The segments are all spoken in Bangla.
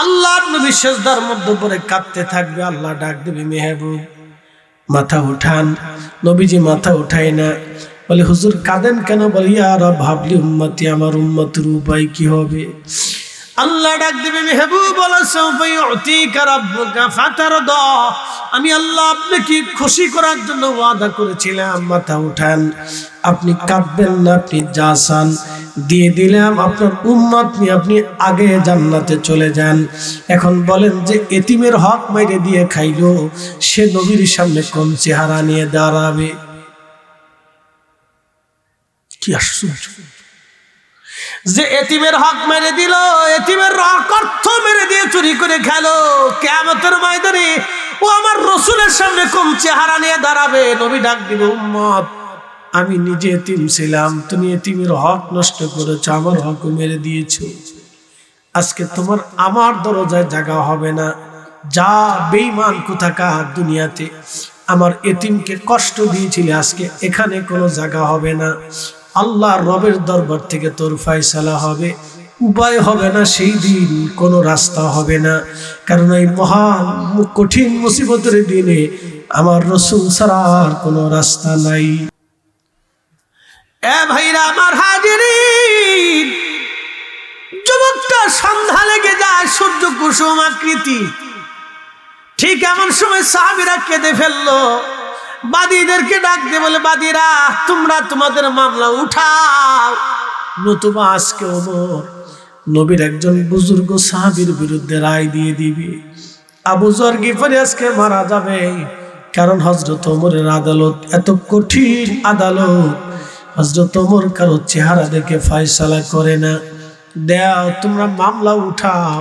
আল্লাহর নবী সিজদার মধ্যে পড়ে কাঁদতে থাকবে। আল্লাহ ডাক দেবে, মেহবুব মাথা উঠান। নবীজি মাথা উঠায় না, বলে হুজুর কাঁদেন কেন? বলে ইয়া রাব হাবলি উম্মতি, আমার উম্মতের উপায় কি হবে? আল্লাহ ডাক দেবে, মেহবুব বলা সাউফা ইউতিকা রাব্বুকা ফাতারদা, আমি আল্লাহ আপনাকে খুশি করার জন্য ওয়াদা করেছিলাম। মাথা উঠান, আপনি কাঁদবেন না, আপনি যা চান দিয়ে দিলাম। আপনার উম্মত নিয়ে আপনি আগে জান্নাতে চলে যান। এখন বলেন যে এতিমের হক মেরে দিয়ে খাইলো, সে নবীর সামনে কোন চেহারা নিয়ে দাঁড়াবে? কি আশ্চর্য! যে এতিমের হক মেরে দিল, এতিমের হক অর্থ মেরে দিয়ে চুরি করে খেলো, কিয়ামতের ময়দানে ও আমার রাসূলের সামনে কোন চেহারা নিয়ে দাঁড়াবে? নবী ডাক দিল, উম্মত আমি নিজে এতিম ছিলাম, তুমি এতিমের হক নষ্ট করেছো, আমার হক মেরে দিয়েছো। আজকে তোমার আমার দরজায় জায়গা হবে না। যা বেঈমান কোথাকার, দুনিয়াতে আমার এতিমকে কষ্ট দিয়েছিলে, আজকে এখানে কোনো জায়গা হবে না। আল্লাহ রবের দরবার থেকে তোর ফয়সালা হবে, উপায় হবে না সেই দিন, কোনো রাস্তা হবে না। কারণ এই মহান কঠিন মুসিবতের দিনে আমার রাসূল ছাড়া আর কোনো রাস্তা নাই। এ ভাইরা আমার হাজিরিন, যুবকটা সন্ধ্যা লেগে যায়, সূর্য কুসুম আকৃতি। ঠিক এমন সময় সাহাবীরা কেঁদে ফেললো। বাদীদেরকে ডাক দিয়ে বলে, বাদীরা তোমরা তোমাদের মামলা উঠাও, নতুবা আজকে ওমর নবীর একজন বুজুর্গ সাহাবীর বিরুদ্ধে রায় দিয়ে দিবে। আবু যর গিফারি আজকে মারা যাবে। কারণ হযরত ওমরের আদালত এত কঠিন আদালত, হযরত ওমর কারো চেহারা দেখে ফয়সালা করে না। দাও তোমরা মামলা উঠাও।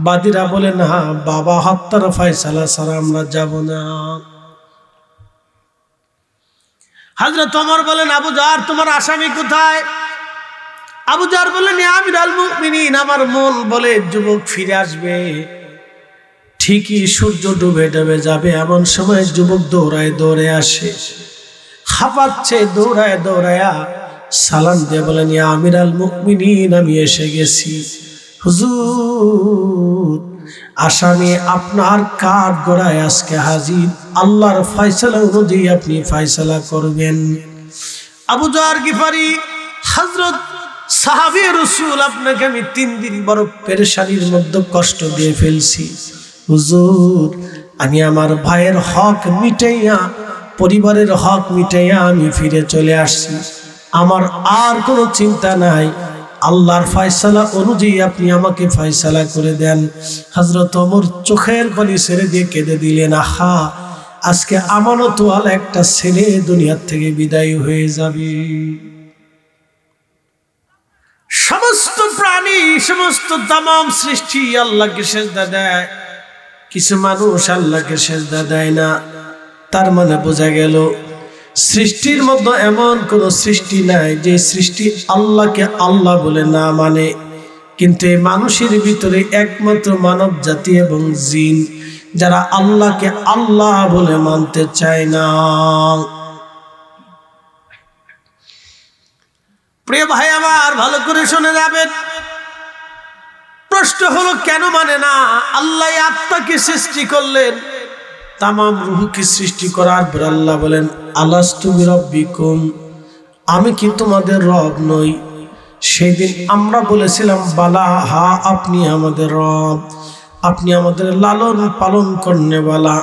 বাদীরা বলে, না বাবা হত্যার ফয়সালা ছাড়া আমরা যাব না। হযরত ওমর বলেন, আবু যর তোমার আসামি কোথায়? আবু যর বলেন, ইয়া আমিরুল মুমিনিন, আমার মন বলে যুবক ফিরে আসবে। ঠিকই সূর্য ডুবে ডুবে যাবে, এমন সময় যুবক দৌড়ায় দৌড়ে আসে, হাঁপাচ্ছে, দৌড়ায় দৌড়ায়া সালাম দিয়ে বলেন, ইয়া আমিরুল মুমিনিন, আমি এসে গেছি। হুজুর আসামি আপনার কাঠ গড়ায় আজকে হাজির, আল্লাহর ফয়সালা অনুযায়ী আপনি ফয়সালা করবেন। আবু যর গিফারি, হযরত সাহাবী রাসূল, আপনাকে আমি 3 দিন বড় পেরেশানির মধ্যে কষ্ট দিয়ে ফেলছি। হুজুর আমি আমার ভাইয়ের হক মিটাইয়া, পরিবারের হক মিটাইয়া আমি ফিরে চলে আসছি, আমার আর কোনো চিন্তা নাই, আল্লাহর ফয়সালা অনুযায়ী আপনি আমাকে ফয়সালা করে দেন। হযরত ওমর চোখের পানি ছেড়ে দিয়ে কেঁদে দিলেন, আহা আজকে আমানতওয়ালা একটা ছেলে দুনিয়ার থেকে বিদায় হয়ে যাবে। সমস্ত প্রাণী, সমস্ত তামাম সৃষ্টি আল্লাহকে সিজদা দেয়, কিছু মানুষ আল্লাহকে সিজদা দেয় না। তার মানে বোঝা গেল সৃষ্টির মধ্যে এমন কোন সৃষ্টি নাই যে সৃষ্টি আল্লাহকে আল্লাহ বলে না মানে। কিন্তু এই মানুষের ভিতরে একমাত্র মানব জাতি এবং জিন যারা আল্লাহকে আল্লাহ বলে মানতে চায় না। প্রিয় ভাই আমার, ভালো করে শুনে যাবেন। প্রশ্ন হলো কেন মানে না? আল্লাহ আত্মাকে সৃষ্টি করলেন, তামাম রূহকে সৃষ্টি করার পর আল্লাহ বলেন, আলাস্তু বিরাব্বিকুম, আমি কি তোমাদের রব নই? সেদিন আমরা বলেছিলাম বালা, হা আপনি আমাদের রব, আপনি আমাদের লালন পালন করনেওয়ালা,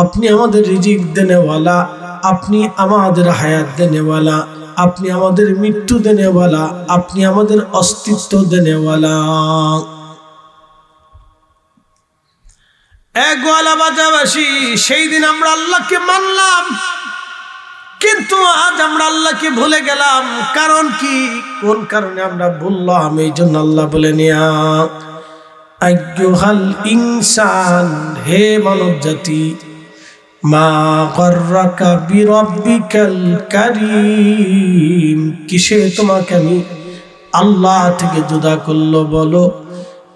আপনি আমাদের রিজিক দেনেওয়ালা, আপনি আমাদের হায়াত দেনেওয়ালা, আপনি আমাদের মৃত্যু দেনেওয়ালা, আপনি আমাদের অস্তিত্ব দেনেওয়ালা। গোয়ালাবাজাবাসী, সেই দিন আমরা আল্লাহকে মানলাম, কিন্তু আজ আমরা আল্লাহকে ভুলে গেলাম। কারণ কি? কোন কারণে আমরা বললাম? এই জন্য আল্লাহ বলেন, ইয়া আইয়ুহাল ইনসান, হে মানব জাতি, মা গররাকা বিরাব্বিকাল কারীম, কিসে তোমাকে আমি আল্লাহ থেকে জুদা করলো বলো?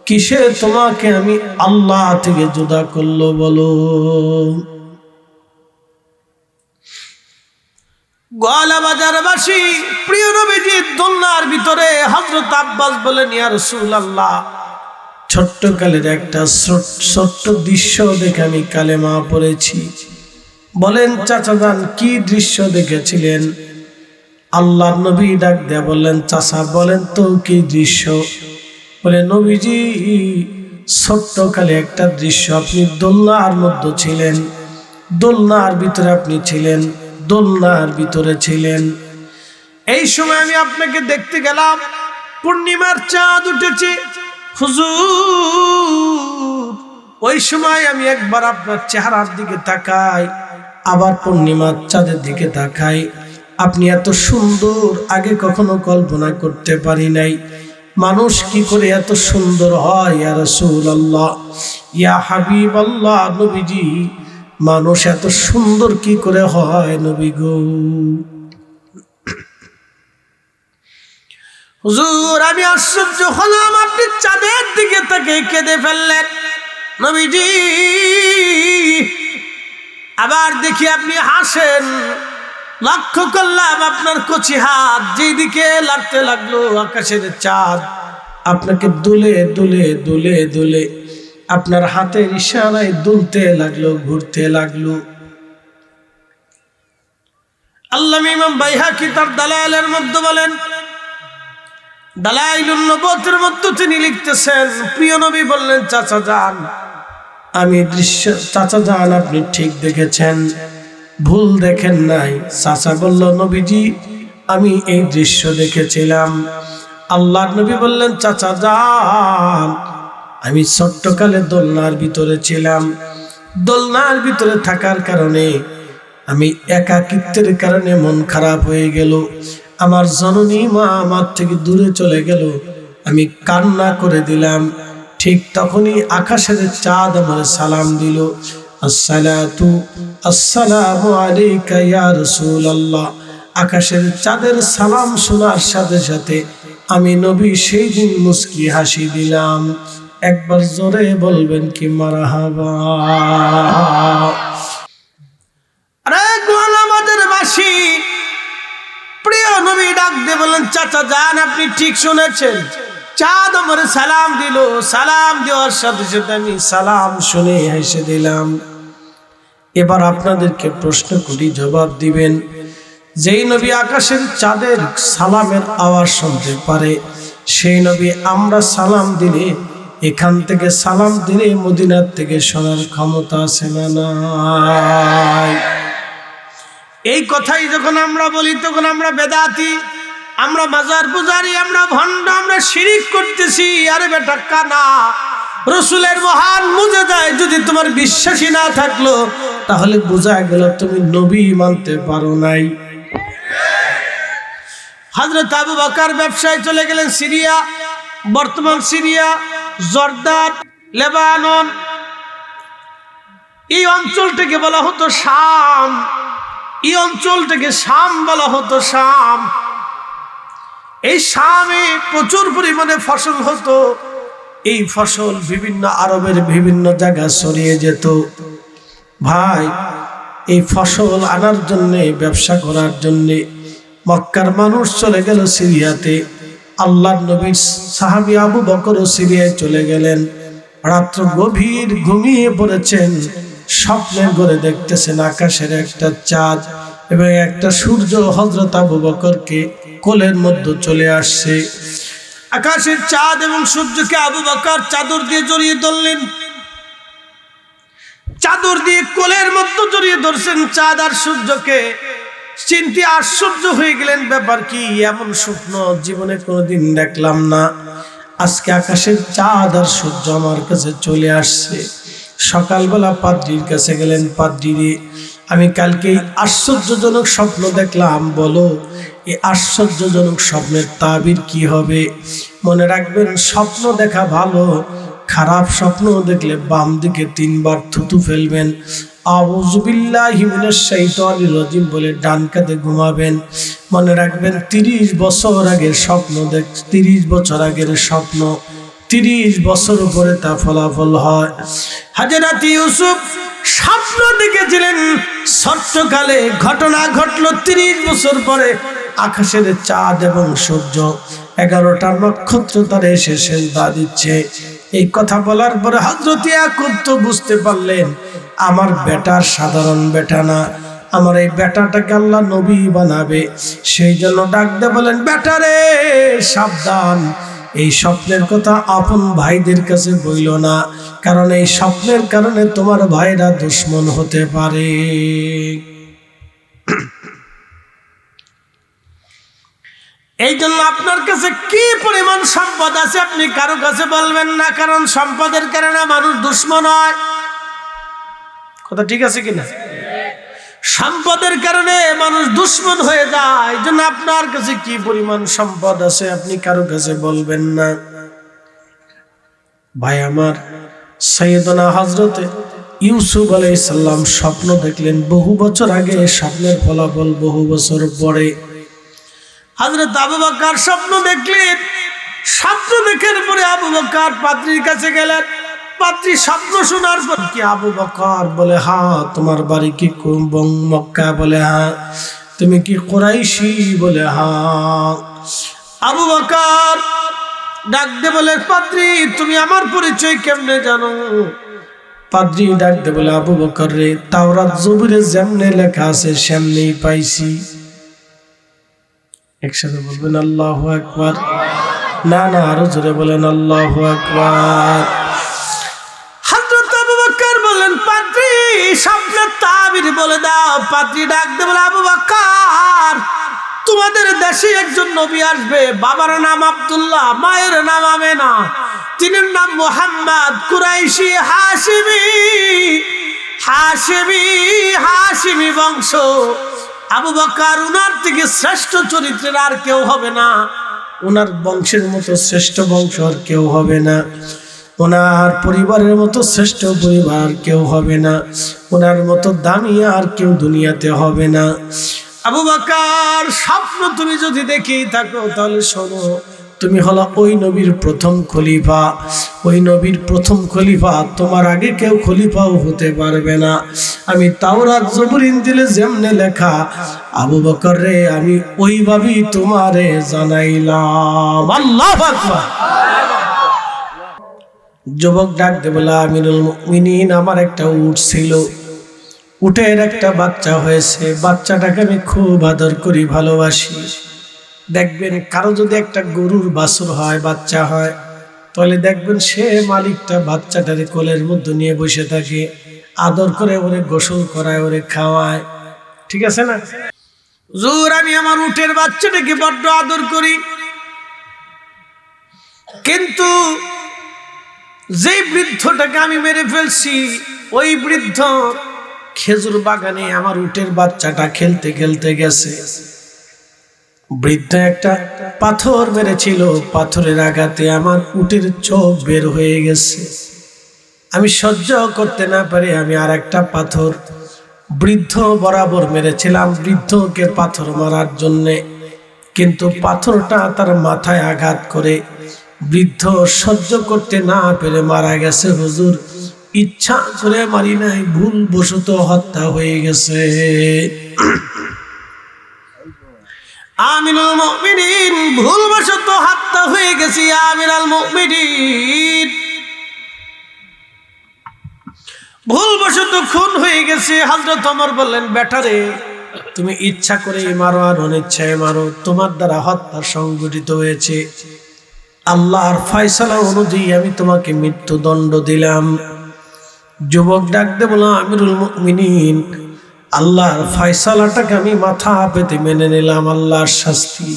কিসে তোমাকে আমি আল্লাহ থেকে জুদা করলো বলো? গোয়ালাবাজারবাসী, প্রিয় নবীজির দোলনার ভিতরে হযরত আব্বাস বলেন, ইয়া রাসূলুল্লাহ, ছোট্টকালের একটা ছোট্ট দৃশ্য দেখে আমি কালেমা পড়েছি। বলেন চাচা যান কি দৃশ্য দেখেছিলেন? আল্লাহর নবী ডাক দেয়া বললেন, চাচা বলেন তো কি দৃশ্য? বলে, নবীজি ছোট্টকালে একটা দৃশ্য, আপনি দোলনার মধ্যে ছিলেন, দোলনার ভিতরে আপনি ছিলেন, দোলনার ভিতরে ছিলেন। এই সময় আমি আপনাকে দেখতে গেলাম, পূর্ণিমার চাঁদ উঠেছে হুজুর। ওই সময় আমি একবার আপনার চেহারার দিকে তাকাই, আবার পূর্ণিমার চাঁদের দিকে তাকাই। আপনি এত সুন্দর আগে কখনো কল্পনা করতে পারি নাই। মানুষ কি করে এত সুন্দর হয় ইয়া রাসূলুল্লাহ, ইয়া হাবিবাল্লাহ, নবীজি মানুষ এত সুন্দর কি করে হয় নবী গো? হুজুর আমি আশ্চর্য হলাম, আপনি চাঁদের দিকে তাকে কেঁদে ফেললেন নবীজি। আবার দেখি আপনি হাসেন, লক্ষ্য করলাম আপনার কচি হাত যেদিকে লাড়তে লাগলো আকাশের চাঁদ আপনাকে দুলে দুলে দুলে দুলে আপনার হাতের ইশারায় দুলতে লাগলো, ঘুরতে লাগলো। আল্লামা ইমাম বাইহাকি তার দালাইলের মধ্যে বলেন, দালাইলুন নবুওয়াতের মধ্যে তিনি লিখতেছেন, প্রিয় নবী বললেন, চাচা যান আমি দৃশ্য, চাচা যান আপনি ঠিক দেখেছেন, ভুল দেখেন নাই। চাচা বলল, নবীজি আমি এই দৃশ্য দেখেছিলাম। আল্লাহর নবী বললেন, চাচা যান আমি ছোট্টকালে দোলনার ভিতরে ছিলাম, দোলনার ভিতরে থাকার কারণে আমি একাকিত্বের কারণে মন খারাপ হয়ে গেল, আমার জননী মা আমার থেকে দূরে চলে গেল, আমি কান্না করে দিলাম। ঠিক তখনই আকাশের চাঁদ আমার সালাম দিল, আসসালাতু আসসালামু আলাইকা ইয়া রাসূলুল্লাহ। আকাশের চাঁদের সালাম শোনার সাথে সাথে আমি নবী সেই দিন মুস্কি হাসি দিলাম। একবার জোরে বলবেন কি মারহাবা? আরে গোলামাদের বাসী, প্রিয় নবী ডাক দিয়ে বলেন, চাচা যান আপনি ঠিক শুনেছেন, চাঁদ আমার সালাম দিল, সালাম দেওয়ার সাথে সাথে আমি সালাম শুনে হেসে দিলাম। এবার আপনাদেরকে প্রশ্ন করি, জবাব দিবেন। যেই নবী আকাশের চাঁদের সালামের আওয়াজ শুনতে পারে, সেই নবী আমরা সালাম দিলে, এখান থেকে সালাম দিলে মদিনার থেকে শোনার ক্ষমতা আছে না নাই? এই কথাই যখন আমরা বলি তখন আমরা বেদাতি, আমরা মাজার পূজারি, আমরা ভণ্ড, আমরা শিরিক করতেছি। আরে বেটা কানা, রসুলের মহান মুজিজায় যদি তোমার বিশ্বাসী না থাকলো তাহলে বোঝা গেল তুমি নবী মানতে পারো নাই। হযরত আবু বকর ব্যবসায় চলে গেলেন সিরিয়া, বর্তমান সিরিয়া, জর্দান, লেবানন, এই অঞ্চলটাকে বলা হতো শাম, এই অঞ্চলটাকে শাম বলা হতো, শাম। এই শামে প্রচুর পরিমাণে ফসল হতো, এই ফসল বিভিন্ন আরবের বিভিন্ন জায়গায় ছড়িয়ে যেত। ভাই এই ফসল আনার জন্য, ব্যবসা করার জন্য মক্কার মানুষ চলে গেল সিরিয়াতে। আল্লাহর নবীর সাহাবী আবু বকরও সিরিয়ায় চলে গেলেন। রাত্র গভীর ঘুমিয়ে পড়েছেন, স্বপ্নের ঘরে দেখতেছেন আকাশের একটা চাঁদ এবং একটা সূর্য হযরত আবু বকরকে কোলের মধ্যে চলে আসছে। আকাশের চাঁদ এবং সূর্যকে আবু বকর চাদর দিয়ে জড়িয়ে ধরলেন, চাদর দিয়ে কোলের মধ্যে জড়িয়ে ধরছেন চাঁদ আর সূর্যকে। চিন্তে আশ্চর্য হয়ে গেলেন, ব্যাপার কি? এমন স্বপ্ন জীবনে কোনোদিন দেখলাম না, আজকে আকাশের চাঁদ আর সূর্য আমার কাছে চলে আসছে। সকালবেলা পাদ্রীর কাছে গেলেন, পাদ্রী রে আমি কালকে আশ্চর্যজনক স্বপ্ন দেখলাম, বলো এই আশ্চর্যজনক স্বপ্নের তাবির কি হবে? মনে রাখবেন স্বপ্ন দেখা ভালো, খারাপ স্বপ্ন দেখলে বাম দিকে 3 বার থুতু ফেলবেন, আউযু বিল্লাহি মিনাশ শাইতানির রাজিম বলে ডান কাঁধে ঘুমাবেন। মনে রাখবেন 30 বছর আগের স্বপ্ন 30 বছর আগের স্বপ্ন 30 বছর পরে তা ফলাফল হয়। হযরত ইউসুফ স্বপ্ন দেখেছিলেন ছোট্টকালে, ঘটনা ঘটলো 30 বছর পরে। আকাশের চাঁদ এবং সূর্য 11টা নক্ষত্র তারা এসে সেজদা দিচ্ছে। এই কথা বলার পরে হযরত ইয়াকুব তো বুঝতে পারলেন আমার বেটার সাধারণ বেটা না, আমার এই বেটাটাকে আল্লাহ নবী বানাবে। সেই জন্য ডাক দিয়ে বলেন, বেটা রে সাবধান, এই স্বপ্নের কথা আপন ভাইদের কাছে বইল না, কারণ এই স্বপ্নের কারণে তোমার ভাইরা দুশমন হতে পারে। এই জন্য আপনার কাছে কি পরিমাণ সম্পদ আছে আপনি কারো কাছে বলবেন না, কারণ সম্পদের কারণে মানুষ দুশমন হয়। কথা ঠিক আছে কিনা? সম্পদের কারণে মানুষ দুশমন হয়ে যায়। এই জন্য আপনার কাছে কি পরিমাণ সম্পদ আছে আপনি কারো কাছে বলবেন না। ভাই আমার, সাইয়েদনা হযরতে ইউসুফ আলাইহিস সালাম স্বপ্ন দেখলেন বহু বছর আগে, স্বপ্নের ফলাফল বহু বছর পরে। হযরত আবু বকর স্বপ্ন দেখলেন, স্বপ্ন দেখার পরে আবু বকর পাত্রীর কাছে গেলেন। পাত্রী স্বপ্ন শোনার পর, কি আবু বকর? বলে হ্যাঁ। তোমার বাড়ি কি মক্কা? বলে হ্যাঁ। তুমি কি কুরাইশি? বলে হ্যাঁ। আবু বকর ডাক দিয়ে বলে, পাত্রী তুমি আমার পরিচয় কেমনে জানো? পাদ্রী ডাক দিয়ে বলে, আবু বকর রে, তাওরাত জবুরে যেমনে লেখা আছে সেমনেই পাইছি। একসাথে বলবেন আল্লাহু আকবার। না না, আরো জোরে বলেন আল্লাহু আকবার। হযরত আবু বকর বলেন, পাদ্রী স্বপ্নের তাবির বলে দাও। পাদ্রী ডাক দিয়ে বলে, আবু বকর তোমাদের দেশে একজন নবী আসবে, বাবার নাম আব্দুল্লাহ, মায়ের নাম আমেনা, তিনের নাম মুহাম্মদ, কুরাইশি, হাশিমি, হাশিমি, হাশিমি বংশ। আবু বকর উনার থেকে শ্রেষ্ঠ চরিত্রের আর কেউ হবে না, ওনার বংশের মতো শ্রেষ্ঠ বংশ আর কেউ হবে না, ওনার পরিবারের মতো শ্রেষ্ঠ পরিবার কেউ হবে না, ওনার মতো দামি আর কেউ দুনিয়াতে হবে না। আবু বকর স্বপ্ন তুমি যদি দেখেই থাকো তাহলে শোনো, তুমি হলো ওই নবীর প্রথম খলিফা। ওই নবীর প্রথম খলিফা, তোমার আগে কেউ খলিফাও হতে পারবে না। আমি তাওরাত জবুর ইনজিলে যেমনে লেখা, আবু বকর রে আমি ওইভাবেই তোমারে জানাইলাম। আল্লাহু আকবার। যুবক ডাক দে বলে, আমিরুল মুমিনিন আমার একটা উট ছিল, উটের একটা বাচ্চা হয়েছে, বাচ্চাটাকে আমি খুব আদর করি, ভালোবাসি। দেখবেন কারো যদি একটা গরুর বাছুর হয়, বাচ্চা হয়, তাহলে দেখবেন সে মালিকটা বাচ্চাটারে কোলের মধ্যে নিয়ে বসে থাকে, আদর করে, ওরে গোসল করায়, ওরে খাওয়ায়। ঠিক আছে না? হুজুর আমি আমার উটের বাচ্চাটাকে বড্ড আদর করি, কিন্তু যেই বৃদ্ধটাকে আমি মেরে ফেলছি, ওই বৃদ্ধ খেজুর বাগানে আমার উটের বাচ্চাটা খেলতে খেলতে গেছে। বৃদ্ধ একটা পাথর মেরেছিল, পাথরের আঘাতে আমার উটের চোখ বের হয়ে গেছে। আমি সহ্য করতে না পারে আমি আর একটা পাথর বৃদ্ধ বরাবর মেরেছিলাম, বৃদ্ধকে পাথর মারার জন্যে, কিন্তু পাথরটা তার মাথায় আঘাত করে বৃদ্ধ সহ্য করতে না পেরে মারা গেছে। হুজুর ইচ্ছা করে মারি নাই, ভুলবশত হত্যা হয়ে গেছে। আমিরুল মুমিনিন ভুলবশত হত্যা হয়ে গেছে। আমিরুল মুমিনিন ভুলবশত খুন হয়ে গেছে। হযরত ওমর বললেন, বেটারে তুমি ইচ্ছা করে মারো আর অনিচ্ছায় মারো, তোমার দ্বারা হত্যা সংঘটিত হয়েছে, আল্লাহর ফয়সালা অনুযায়ী আমি তোমাকে মৃত্যুদণ্ড দিলাম। যুবক ডাক দে বলল, আমিরুল মুমিনিন আল্লাহর ফয়সালাটাকে আমি মাথা পেতে মেনে নিলাম, আল্লাহর শাস্তি।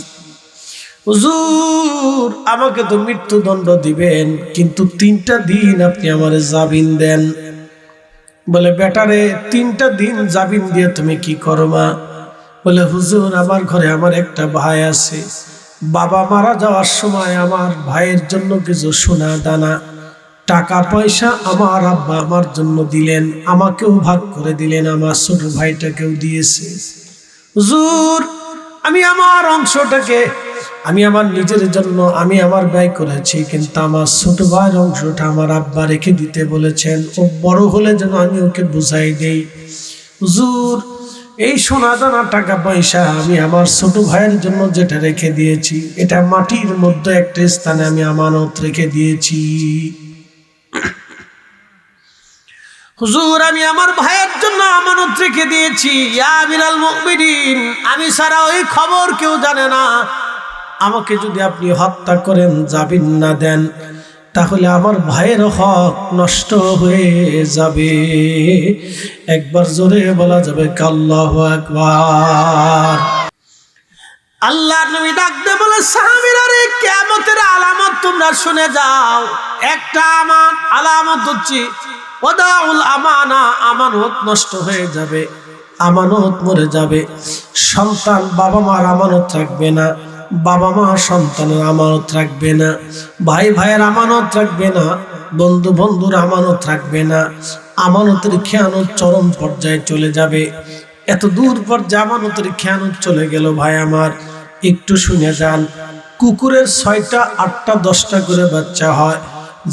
হুজুর আমাকে তো মৃত্যুদণ্ড দিবেন, কিন্তু 3টা দিন আপনি আমারে জামিন দেন। বলে, বেটারে 3টা দিন জামিন দিয়ে তুমি কি করবা? বলে, হুজুর আমার ঘরে আমার একটা ভাই আছে, বাবা মারা যাওয়ার সময় আমার ভাইয়ের জন্য কিছু সোনা দানা টাকা পয়সা আমার আব্বা আমার জন্য দিলেন, আমাকেও ভাগ করে দিলেন, আমার ছোট ভাইটাকেও দিয়েছে। হুজুর আমি আমার অংশটাকে আমি আমার নিজের জন্য আমি আমার ব্যয় করেছি, কিন্তু আমার ছোট ভাইয়ের অংশটা আমার আব্বা রেখে দিতে বলেছেন, ও বড় হলে যেন আমি ওকে বুঝাই দেই। হুজুর এই সোনা দানা টাকা পয়সা আমি আমার ছোট ভাইয়ের জন্য যেটা রেখে দিয়েছি, এটা মাটির মধ্যে একটা স্থানে আমি আমানত রেখে দিয়েছি। হুজুর আমি আমার ভাইয়ের জন্য আমানত রেখে দিয়েছি, ইয়া আমিরাল মুমিনিন, আমি ছাড়া ওই খবর কেউ জানে না। আমাকে যদি আপনি হত্যা করেন, জামিন না দেন, তাহলে আমার ভাইয়ের হক নষ্ট হয়ে যাবে। একবার জোরে বলা যাবে আল্লাহু আকবার। আল্লাহর নবী ডাক দিয়ে বলে, সাহাবীরা রে, কিয়ামতের আলামত তোমরা শুনে যাও। একটা আলামত হচ্ছে ওয়াদাউল আমানা, আমানত নষ্ট হয়ে যাবে, আমানত মরে যাবে। সন্তান বাবা মার আমানত রাখবে না, বাবা মা সন্তানের আমানত রাখবে না, ভাই ভাইয়ের আমানত রাখবে না, বন্ধু বন্ধুর আমানত রাখবে না। আমানতের খেয়ানত চরম পর্যায়ে চলে যাবে। এত দূর পর্যায়ে আমানতের খেয়ানত চলে গেল। ভাই আমার, একটু শুনে যান। কুকুরের 6টা 8টা 10টা করে বাচ্চা হয়।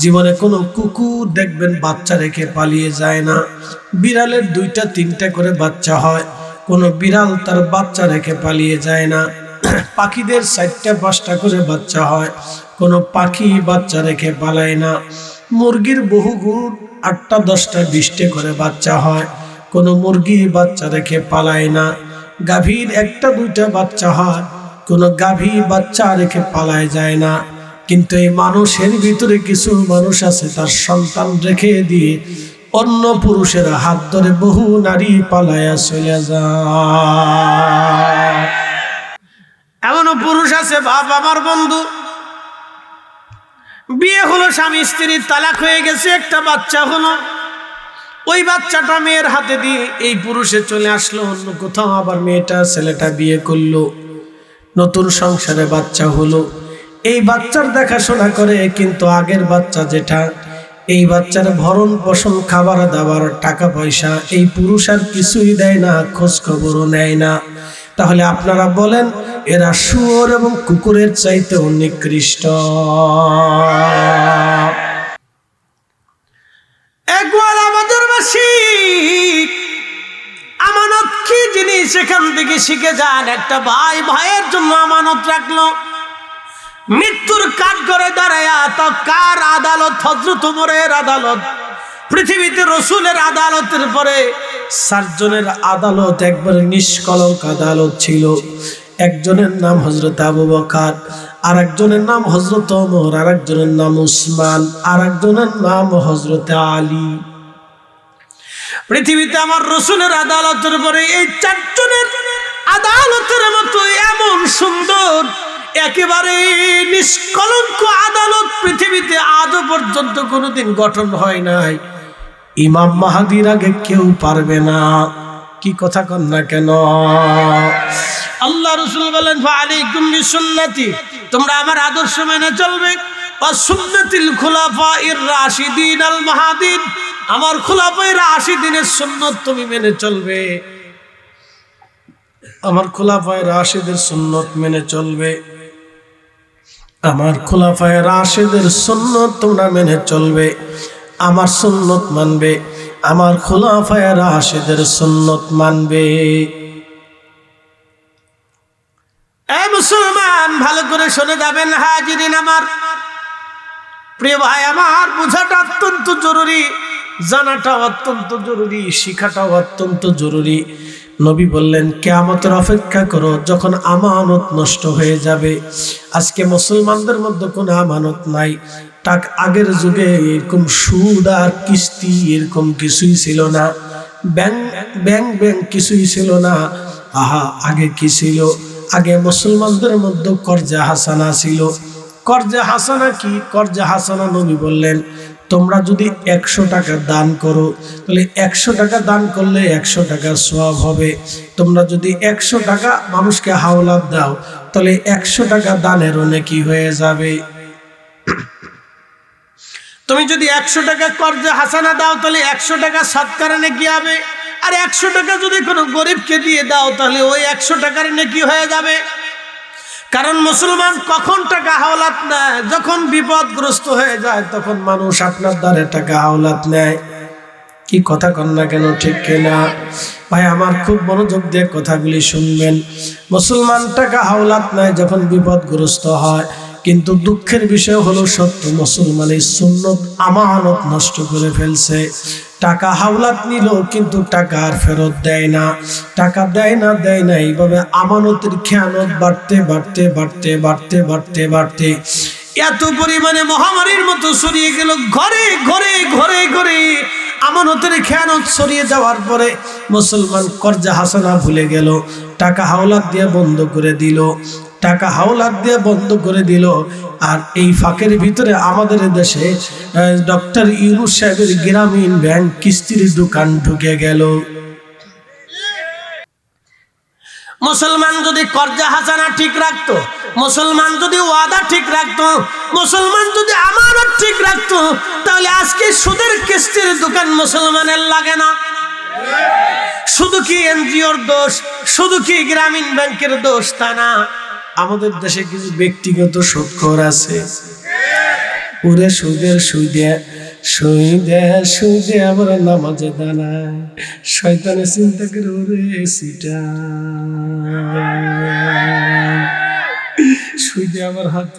জীবনে কোনো কুকুর দেখবেন বাচ্চা রেখে পালিয়ে যায় না। বিড়ালের 2টা 3টা করে বাচ্চা হয়। কোনো বিড়াল তার বাচ্চা রেখে পালিয়ে যায় না। পাখিদের 4টা 5টা করে বাচ্চা হয়। কোনো পাখি বাচ্চা রেখে পালায় না। মুরগির বহুগুণ 8টা 10টা 20টা করে বাচ্চা হয়। কোনো মুরগি বাচ্চা রেখে পালায় না। গাভীর 1টা 2টা বাচ্চা হয়। কোনো গাভী বাচ্চা রেখে পালায় যায় না। কিন্তু এই মানুষের ভিতরে কিছু মানুষ আছে, তার সন্তান রেখে দিয়ে অন্য পুরুষের হাত ধরে বহু নারী পালায়া চলে যায়। এমনও পুরুষ আছে, বাপ আমার বন্ধু, বিয়ে হলো, স্বামী স্ত্রীর তালাক হয়ে গেছে, একটা বাচ্চা হলো। ওই বাচ্চাটা মেয়ের হাতে দিয়ে এই পুরুষে চলে আসলো অন্য কোথাও। আবার মেয়েটা ছেলেটা বিয়ে করলো, নতুন সংসারে বাচ্চা হলো। এই বাচ্চার দেখাশোনা করে, কিন্তু আগের বাচ্চা যেটা, এই বাচ্চার ভরণ পোষণ, খাবার দাবার, টাকা পয়সা এই পুরুষ আর কিছুই দেয় না, খোঁজ খবরও নেয় না। তাহলে আপনারা বলেন, এরা শুয়োর এবং কুকুরের চাইতে নিকৃষ্ট। একবার আমাদের বাসী আমানত কি জিনিস সেখান থেকে শিখে যান। একটা ভাই ভাইয়ের জন্য আমানত রাখলো, মৃত্যুর কাঠ করে দাঁড়ায়া, তো কার আদালত? হযরত ওমরের আদালত। পৃথিবীতে রাসূলের আদালতের পরে 4 জনের আদালত একবারে নিষ্কলঙ্ক আদালত ছিল। একজনের নাম হযরত আবু বকর, আর একজনের নাম হযরত ওমর, আর একজনের নাম উসমান, আর একজনের নাম হযরত আলী। পৃথিবীতে আমার রাসূলের আদালতের পরে এই 4 জনের আদালতের মতো এমন সুন্দর, একেবারে নিষ্কলঙ্ক আদালত পৃথিবীতে আজও পর্যন্ত কোনোদিন গঠন হয় নাই। ইমাম মাহদীর আগে কেউ পারবে না। কি কথা কন না কেন? আল্লাহ রাসূল বলেন, ফাআলাইকুম বিসুন্নতি, তোমরা আমার আদর্শ মেনে চলবে, ওয়া সুন্নাতিল খুলাফায়ে রাশিদিন আল মাহদীন, আমার খুলাফায়ে রাশিদিনের সুন্নাত তুমি মেনে চলবে। আমার খুলাফায়ে রাশিদের সুন্নাত মেনে চলবে। আমার খুলাফায়ে রাশিদের সুন্নাত তোমরা মেনে চলবে। আমার সুন্নাত মানবে, আমার খুলাফায়ে রাশিদের সুন্নাত মানবে। এই মুসলমান, ভালো করে শুনে যাবেন হাজিরিন আমার, প্রিয় ভাই আমার, বোঝাটা অত্যন্ত জরুরি, জানাটা অত্যন্ত জরুরি, শিখাটাও অত্যন্ত জরুরি। নবী বললেন, কিয়ামতের অপেক্ষা করো, যখন আমানত নষ্ট হয়ে যাবে। আজকে মুসলমানদের মধ্যে কোনো আমানত নাই। আগের যুগে এরকম সুদ আর কিস্তি এরকম কিছুই ছিল না। ব্যাংক কিছুই ছিল না। আগে কি ছিল? আগে মুসলমানদের মধ্যে কর্জা হাসানা ছিল। কর্জা হাসানা কি? কর্জা হাসানা নবী বললেন, তোমরা যদি 100 টাকা দান করো, তাহলে 100 টাকা দান করলে 100 টাকা সওয়াব হবে। তোমরা যদি 100 টাকা মানুষকে হাওলাত দাও, তাহলে 100 টাকা দানেরও নেকি হয়ে যাবে। তুমি যদি 100 টাকা কর্জা হাসানা দাও, তাহলে 100 টাকা সদকার নেকি হবে। আর 100 টাকা যদি কোনো গরিবকে দিয়ে দাও, তাহলে ওই 100 টাকার নেকি হয়ে যাবে। কারণ মুসলমান কখন টাকা হাওলাত নেয়? যখন বিপদগ্রস্ত হয়ে যায়, তখন মানুষ আপনার দ্বারে টাকা হাওলাত নেয়। কি কথা কন না কেন? ঠিক কিনা ভাই আমার? খুব মনোযোগ দিয়ে কথাগুলি শুনবেন। মুসলমান টাকা হাওলাত নেয় যখন বিপদগ্রস্ত হয়। কিন্তু দুঃখের বিষয় হলো সত্য, মুসলমানের সুন্নত আমানত নষ্ট করে ফেলছে। টাকা হাওলাত নিল কিন্তু টাকা আর ফেরত দেয় না, টাকা দেয় না, এইভাবে আমানতের খেয়ানত বাড়তে বাড়তে বাড়তে বাড়তে বাড়তে বাড়তে এত পরিমাণে মহামারীর মতো ছড়িয়ে গেল। ঘরে ঘরে ঘরে ঘরে আমানতের খেয়ানত ছড়িয়ে যাওয়ার পরে মুসলমান কর্জা হাসানা ভুলে গেল, টাকা হাওলাত দিয়ে বন্ধ করে দিল, টাকা হাওলাত দিয়ে বন্ধ করে দিল। আর এই ফাঁকের ভিতরে আমাদের দেশে ডক্টর ইউনূস সাহেবের গ্রামীণ ব্যাংক কিস্তির দোকান ঢুকে গেল। মুসলমান যদি কর্জা হাসানা ঠিক রাখতো, মুসলমান যদি ওয়াদা ঠিক রাখতো, মুসলমান যদি আমানত ঠিক রাখতো, তাহলে আজকে সুদের কিস্তির দোকান মুসলমানের লাগে না। শুধু কি এনজিওর দোষ, শুধু কি গ্রামীণ ব্যাংকের দোষ তা না, আমাদের দেশে কিছু ব্যক্তিগত সুদখোর আছে। ওরে সুদের সুদে সুদে সুদে আবার নামাজে দাঁড়ায়, শয়তানে চিন্তা করে ওরে সিটা সুদে আবার হাত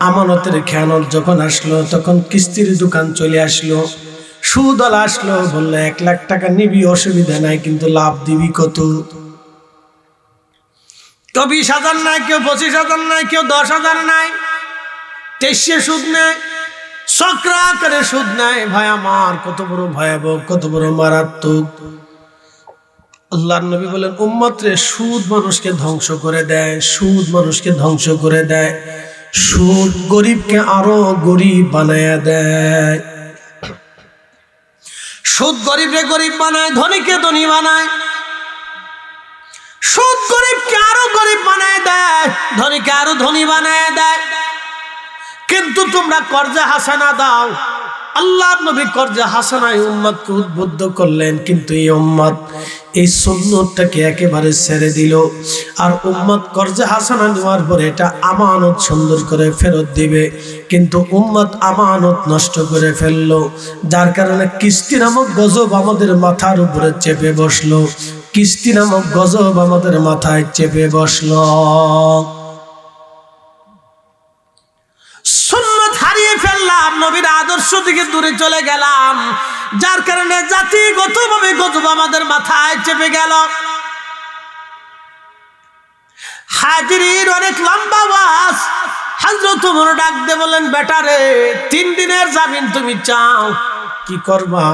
আমানতের খেয়ানত যখন আসলো তখন কিস্তির দোকান চলে আসলো, সুদওয়ালা আসলো, বললো 1 লাখ টাকা নিবি, অসুবিধা নাই, কিন্তু লাভ দিবি কত? কেউ 20,000 নাই, কেউ 25,000 নাই, কেউ 10,000 নাই, 23 সুদ নেয়, চক্রা করে সুদ নেয়। ভাই আমার, কত বড় ভয়াবহ, কত বড় মারাত্মক। আল্লাহর নবী বলেন, উম্মত রে, সুদ মানুষকে ধ্বংস করে দেয়, সুদ মানুষকে ধ্বংস করে দেয়, সুদ গরিবকে আরো গরিব বানায়া দেয়। সুদ গরিবকে গরিব বানায়, ধনীকে ধনী বানায়। সুদ গরিবকে আরো গরিব বানায় দেয়, ধনীকে আরো ধনী বানায় দেয়। কিন্তু তোমরা কর্জা হাসানা দাও। আল্লাহর নবী কর্জা হাসানায় উম্মতকে উদ্বুদ্ধ করলেন, কিন্তু এই উম্মত এই সুন্নতটাকে একেবারে ছেড়ে দিল। আর উম্মত কর্জা হাসানা নেওয়ার পরে এটা আমানত সুন্দর করে ফেরত দিবে, কিন্তু উম্মত আমানত নষ্ট করে ফেললো, যার কারণে কিস্তি নামক গজব আমাদের মাথার উপরে চেপে বসলো, কিস্তি নামক গজব আমাদের মাথায় চেপে বসলো। সুন্নাত হারিয়ে ফেললাম, নবীর আদর্শ থেকে দূরে চলে গেলাম, যার কারণে জাতিগতভাবে গজব আমাদের মাথায় চেপে গেল। হাজির অনেক লম্বা ওয়াজ। হযরত ওমর ডাক দিয়ে বলেন, বেটা রে, 3 দিনের জামিন তুমি চাও, কি করবা?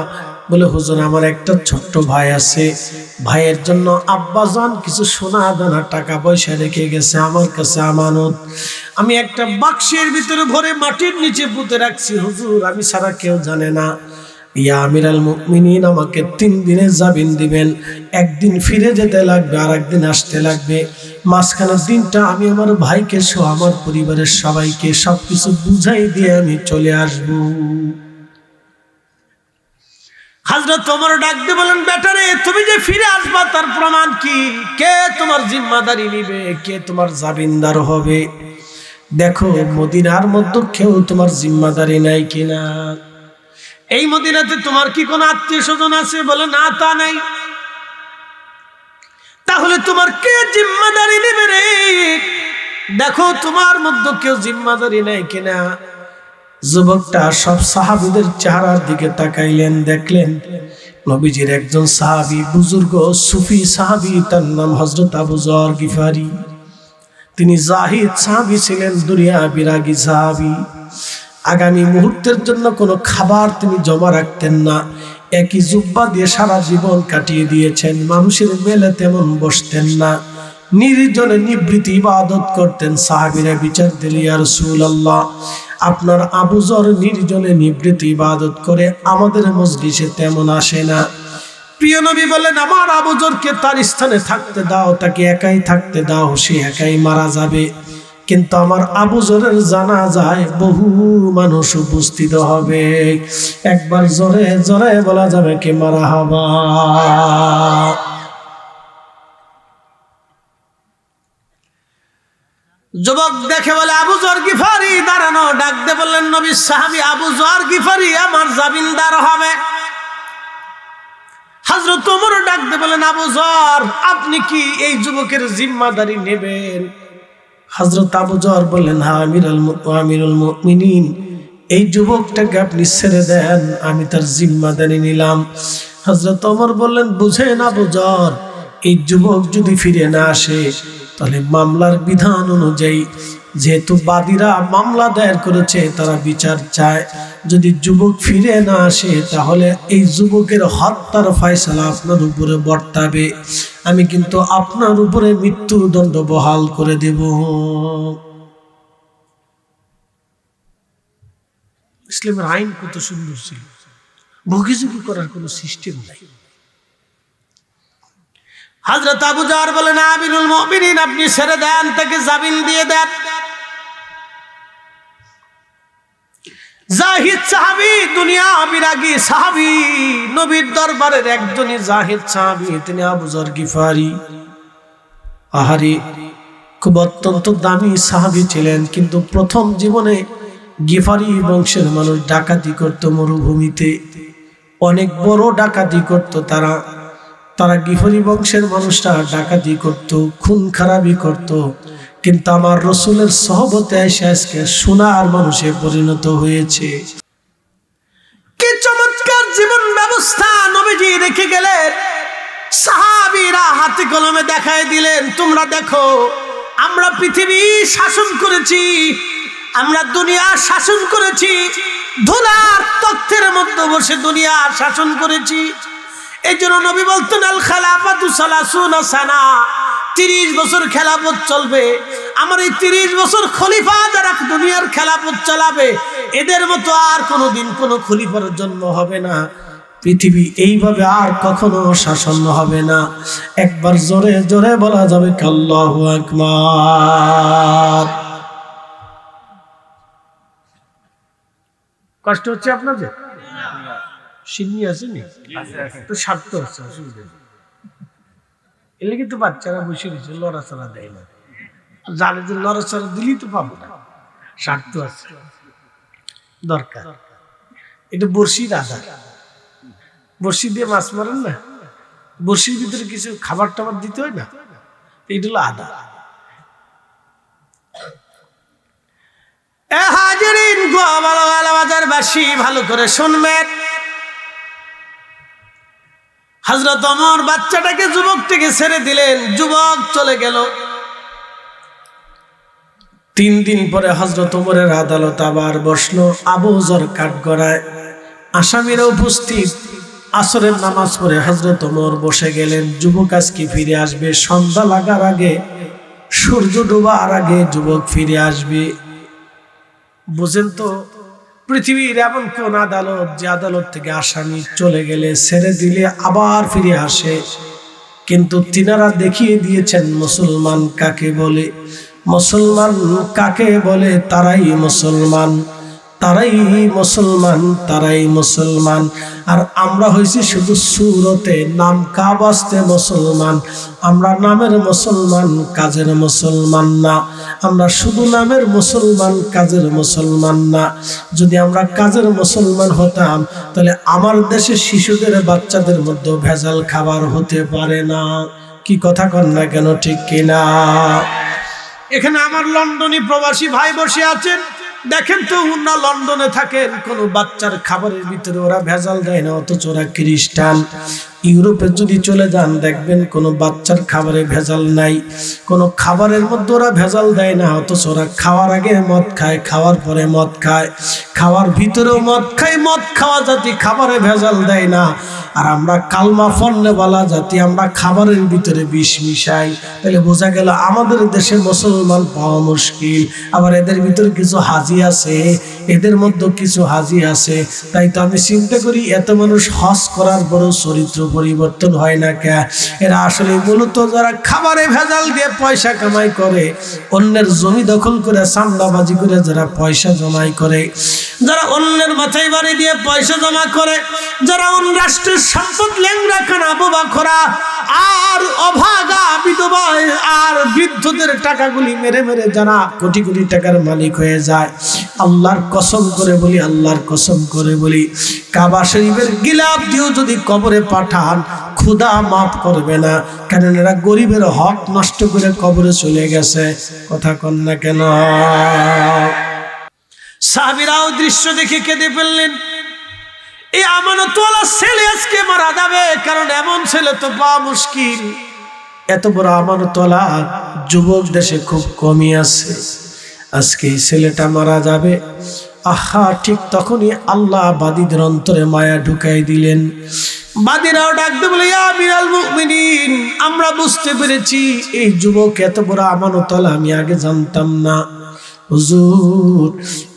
বলে, হুজুর আমার একটা ছোট্ট ভাই আছে, ভাইয়ের জন্য আব্বাজান কিছু সোনা দানা টাকা পয়সা রেখে গেছে আমার কাছে আমানত, আমি একটা বাক্সের ভিতরে ভরে মাটির নিচে পুঁতে রাখছি, হুজুর আমি ছাড়া কেউ জানে না। ইয়া আমিরাল মুমিনিন, আমাকে 3 দিনের জামিন দিবেন, একদিন ফিরে যেতে লাগবে আর একদিন আসতে লাগবে, মাঝখানের দিনটা আমি আমার ভাইকে সহ আমার পরিবারের সবাইকে সবকিছু বুঝাই দিয়ে আমি চলে আসবো। হযরত ওমর ডাক দিয়ে বলেন, বেটা রে, তুমি যে ফিরে আসবা তার প্রমাণ কি? কে তোমার জিম্মাদারি নিবে? কে তোমার জামিনদার হবে? দেখো মদিনার মধ্যে কেউ তোমার জিম্মাদারি নাই কিনা। এই মদিনাতে তোমার কি কোনো আত্মীয় স্বজন আছে? বলে, না, তা নাই। তাহলে তোমার কে জিম্মাদারি নেবে রে? দেখো তোমার মধ্যে কেউ জিম্মাদারি নাই কিনা। যুবকটা সব সাহাবীদের চেহারার দিকে তাকাইলেন, দেখলেন নবীজির একজন সাহাবী, বুজুর্গ সুফি সাহাবী, তার নাম হযরত আবু যর গিফারি। তিনি জাহিদ সাহাবী ছিলেন, দুনিয়া বিরাগী সাহাবী। আগামী মুহূর্তের জন্য কোনো খাবার তিনি জমা রাখতেন না, একই জুব্বা দিয়ে সারা জীবন কাটিয়ে দিয়েছেন, মানুষের মেলে তেমন বসতেন না, নির্জনে নিবৃত্তি ইবাদত করতেন। সাহাবীরা বিচার দিলেন, ইয়া রাসূলুল্লাহ, আপনার আবু যর নির্জনে নিবৃত্তি ইবাদত করে, আমাদের মজলিসে তেমন আসে না। প্রিয় নবী বলেন, আমার আবু যরকে তার স্থানে থাকতে দাও, তাকে একাই থাকতে দাও, সে একাই মারা যাবে, কিন্তু আমার আবু যরের জানাজায় বহু মানুষ উপস্থিত হবে, একবার জোরে জোরে বলা যাবে কি মারহাবা। যুবক দেখে বলে, আবু যর গিফারি দাঁড়ানো, ডাক দিয়ে বললেন, নবী সাহাবী আবু যর গিফারি আমার জামিনদার হবে। হযরত ওমর ডাক দিয়ে বলেন, আবু যর, আপনি কি এই যুবকের জিম্মাদারি নেবেন? হযরত আবু যর বললেন, হ্যাঁ আমিরুল মুমিনিন, এই যুবকটাকে আপনি ছেড়ে দেন, আমি তার জিম্মাদারি নিলাম। হযরত ওমর বললেন, বুঝেন আবু যর, এই যুবক যদি ফিরে না আসে তাহলে মামলার বিধান অনুযায়ী, যেহেতু বাদীরা মামলা দায়ের করেছে, তারা বিচার চায়, যদি যুবক ফিরে না আসে তাহলে এই যুবকের হত্যার ফয়সালা আপনার উপরে বর্তাবে, আমি কিন্তু আপনার উপরে মৃত্যুদণ্ড বহাল করে দেব। ইসলামের আইন কত সুন্দর ছিল, ভোগীযোগী করার কোনো সিস্টেম নাই। হযরত আবু যর বলেন, আমিরুল মুমিনিন, আপনি ছেড়ে দেন, তাকে জামিন দিয়ে দেন। জাহিদ সাহাবী, দুনিয়া বিরাগী সাহাবী, নবীর দরবারের একজনই জাহিদ সাহাবী, তিনি আবু যর গিফারি। আহারে, খুব অত্যন্ত দামি সাহাবী ছিলেন, কিন্তু প্রথম জীবনে গিফারি বংশের মানুষ ডাকাতি করত মরুভূমিতে, অনেক বড় ডাকাতি করত। তারা গিফারি বংশের মানুষরা ডাকাতি করত, খুন খারাপি করত, কিন্তু আমার রসুলের সহবতে এসে আজকে সোনার মানুষে পরিণত হয়েছে। কি চমৎকার জীবন ব্যবস্থা নবীজি রেখে গেলেন, সাহাবীরা হাতে কলমে দেখায় দিলেন, তোমরা দেখো, আমরা পৃথিবী শাসন করেছি, আমরা দুনিয়া শাসন করেছি, ধুলার তথ্যের মধ্যে বসে দুনিয়া শাসন করেছি। এই জন্য নবী বলতেন, আল খালাফাতু সালাসুনা সানা, 30 বছর খেলাফত চলবে। আমার এই 30 বছর খলিফা যারা দুনিয়ার খেলাফত চালাবে, এদের মতো আর কোনোদিন কোনো খলিফার জন্ম হবে না, পৃথিবী এইভাবে আর কখনো শাসন হবে না। একবার জোরে জোরে বলা যাবে আল্লাহু আকবার। কষ্ট হচ্ছে আপনাদের? সিন্নি আসেনি তো, স্বার্থ হচ্ছে, অসুবিধা নেই। এলে কিন্তু বাচ্চারা বসে রয়েছে, লড়াচড়া দেয় না, জানে যে লড়াচড়া দিলেই তো পাবো না, স্বার্থ আছে, দরকার। এটা বড়শির আধার, বড়শি দিয়ে মাছ মারেন না, বড়শির ভিতরে কিছু খাবার টাবার দিতে হয় না, এইটা হলো আধার। হাজিরিন গো, বাজারবাসী ভালো করে শুনবেন। হযরত ওমর বাচ্চাটাকে, যুবকটাকে ছেড়ে দিলেন, যুবক চলে গেল। 3 দিন পরে হযরত ওমরের আদালত আবার বসলো। আবু যর কাঠগড়ায়, আসামিরা উপস্থিত। আসরের নামাজ পড়ে হযরত ওমর বসে গেলেন, যুবক আজকে ফিরে আসবে, সন্ধ্যা লাগার আগে, সূর্য ডোবার আগে যুবক ফিরে আসবে। বুঝেন তো, পৃথিবীর এমন কোন আদালত যে আদালত থেকে আসামি চলে গেলে ছেড়ে দিলে আবার ফিরে আসে? কিন্তু তিনারা দেখিয়ে দিয়েছেন মুসলমান কাকে বলে। মুসলমান কাকে বলে? তারাই মুসলমান, তারাই মুসলমান, তারাই মুসলমান। আর আমরা হয়েছি শুধু সুরতে, নাম কাবাস্তে মুসলমান। আমরা নামের মুসলমান, কাজের মুসলমান না। আমরা শুধু নামের মুসলমান, কাজের মুসলমান না। যদি আমরা কাজের মুসলমান হতাম তাহলে আমার দেশে শিশুদের, বাচ্চাদের মধ্যে ভেজাল খাবার হতে পারে না। কি কথা কন না কেন, ঠিক কিনা? এখানে আমার লন্ডনী প্রবাসী ভাই বসে আছেন, দেখেন তো, ওরা লন্ডনে থাকেন, কোনো বাচ্চার খাবারের ভিতরে ওরা ভেজাল দেয় না, অথচ ওরা খ্রিস্টান। ইউরোপে যদি চলে যান দেখবেন কোনো বাচ্চার খাবারে ভেজাল নাই, কোনো খাবারের মধ্যে ওরা ভেজাল দেয় না, অথচ ওরা খাওয়ার আগে মদ খায়, খাওয়ার পরে মদ খায়, খাওয়ার ভিতরেও মদ খায়। মদ খাওয়া জাতি খাবারে ভেজাল দেয় না, আর আমরা কালমা ফন্নেওয়ালা জাতি, আমরা খাবারের ভিতরে বিষ মিশাই। তাহলে বোঝা গেল আমাদের দেশে মুসলমান পাওয়া মুশকিল। আবার এদের ভিতরে কিছু হাজি আছে, এদের মধ্যে কিছু হাজি আছে। তাই তো আমি চিন্তা করি, এত মানুষ হজ করার বড় চরিত্র পরিবর্তন হয় না কে? এরা আসলে মূলত যারা খাবারে ভেজাল দিয়ে পয়সা কামাই করে, অন্যের জমি দখল করে চান্দাবাজি করে যারা পয়সা জমাই করে, যারা অন্যের মাথায় বাড়ি দিয়ে পয়সা জমা করে, যারা অন্য রাষ্ট্রের সম্পদ লেংরা খানা বোবা খোরা, আর অভাগা বিধবা আর বৃদ্ধদের টাকাগুলি মেরে মেরে যারা কোটি কোটি টাকার মালিক হয়ে যায়, আল্লাহর কসম করে বলি, আল্লাহর কসম করে বলি, কাবা শরীফের গিলাফ দিয়েও যদি কবরে পাঠান খোদা মাফ করবে না, কারণ এরা গরিবের হক নষ্ট করে কবরে চলে গেছে। কথা কন না কেন? সাহাবীরাও দৃশ্য দেখে কেঁদে ফেললেন। এই আমানতওয়ালা ছেলে আজকে মারা যাবে, কারণ এমন ছেলে তো পাওয়া মুশকিল। এত বড় আমানতওয়ালা যুবক দেশে খুব কমই আছে। আজকে এই ছেলেটা মারা যাবে। আহা, ঠিক তখনই আল্লাহ বাদীদের অন্তরে মায়া ঢুকাই দিলেন। বাদীরাও ডাকতে বলে, ইয়া আমিরাল মুমিনিন, আমরা বুঝতে পেরেছি এই যুবক এত বড় আমানতওয়ালা, আমি আগে জানতাম না। হুজুর,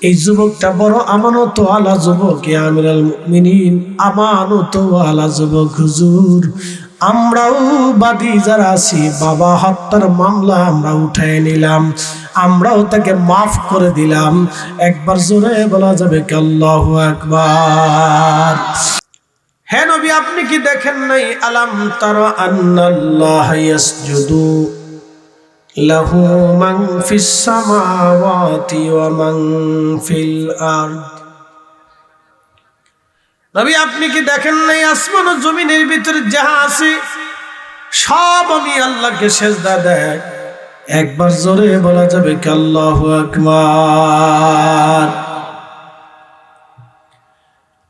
এই যুবকটা বড় আমানতওয়ালা যুবক। ইয়া আমিরাল মুমিনিন, আমানতওয়ালা যুবক হুজুর। আমরাও বাদী যারা আছি, বাবা হত্যার মামলা আমরা উঠায় নিলাম, আমরাও তাকে মাফ করে দিলাম। একবার জোরে বলা যাবে কি আল্লাহু আকবার? হে নবী, আপনি কি দেখেন নাই? আলাম তারা আন্নাল্লাহ ইয়াসজুদু লাহু মান ফিস সামাওয়াতি ওয়া মান ফিল আরদ। নবী, আপনি কি দেখেন নাই আসমান ও জমিনের ভিতরে যাহা আছে সব আমি আল্লাহকে সিজদা দেয়? একবার জোরে বলা যাবে কি আল্লাহু আকবার?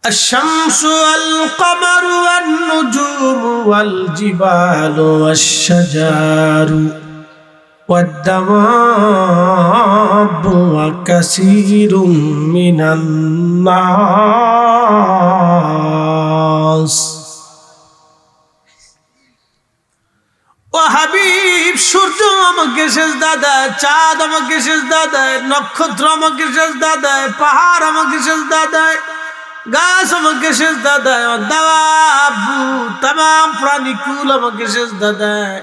الشمس والقمر والنجوم والجبال والشجر والدواب وكثير من الناس। ও হাবিব, সূর্য আমাকে সিজদা দেয়, চাঁদ আমাকে সিজদা দেয়, নক্ষত্র আমাকে সিজদা দেয়, পাহাড় আমাকে সিজদা দেয়, গাছ আমাকে সিজদা দেয়, দাওয়াব तमाम প্রাণীকুল আমাকে সিজদা দেয়।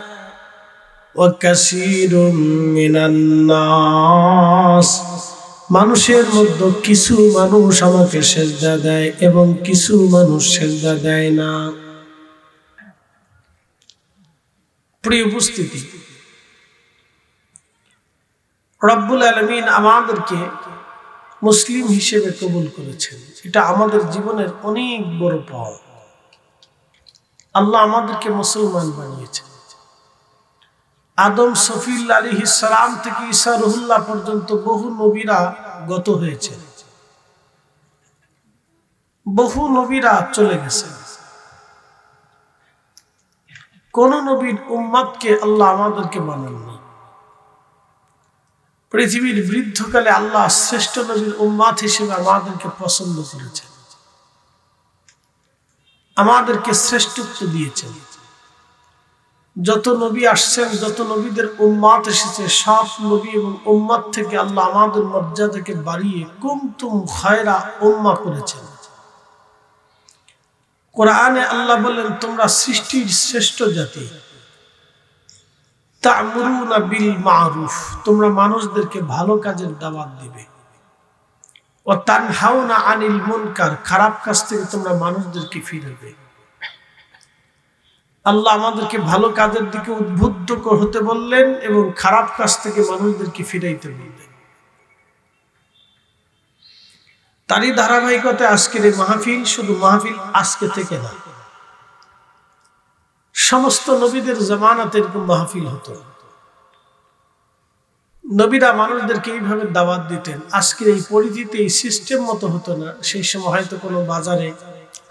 ওয়া কাসীরুম মিনান নাস, মানুষের মধ্যে কিছু মানুষ আমাকে সিজদা দেয় এবং কিছু মানুষ সিজদা দেয় না। প্রিয় উপস্থিতি, রব্বুল আলামিন আমাদেরকে মুসলিম হিসেবে কবুল করেছেন। এটা আমাদের জীবনের অনেক বড় পাওয়া। আল্লাহ আমাদেরকে মুসলমান বানিয়েছেন। আদম সফিউল্লাহ আলাইহিস সালাম থেকে ঈসা রুহুল্লাহ পর্যন্ত বহু নবীরা গত হয়েছে, বহু নবীরা চলে গেছেন। কোন নবীর উম্মতকে আল্লাহ আমাদেরকে বানাননি। পৃথিবীর বৃদ্ধকালে আল্লাহ শ্রেষ্ঠ নবীর উম্মত হিসেবে আমাদেরকে পছন্দ করেছেন, আমাদেরকে শ্রেষ্ঠত্ব দিয়েছেন। যত নবী আসছেন, যত নবীদের উম্মত এসেছে, সব নবী এবং উম্মত থেকে আল্লাহ আমাদের মর্যাদাকে বাড়িয়ে কুনতুম খায়রা উম্মাহ করেছেন। কোরআনে আল্লাহ বলেন, তোমরা সৃষ্টির শ্রেষ্ঠ জাতি। তা'মুরুনা বিল মা'রুফ, তোমরা মানুষদেরকে ভালো কাজের দাওয়াত দিবে। ওয়া তানহাউনা আনিল মুনকার, খারাপ কাজ থেকে তোমরা মানুষদেরকে ফিরাবে। আল্লাহ আমাদেরকে ভালো কাজের দিকে উদ্বুদ্ধ হতে বললেন এবং খারাপ কাজ থেকে মানুষদেরকে ফিরাইতে বললেন। তারই ধারাবাহিকতায় আজকের এই মাহফিল, শুধু মাহফিল আজকে থেকে না, সমস্ত নবীদের জামানাতে এরকম মাহফিল হতো। নবীরা মানুষদেরকে এইভাবে দাওয়াত দিতেন। আজকের এই পরিধিতে এই সিস্টেম মতো হতো না। সেই সময় হয়তো কোনো বাজারে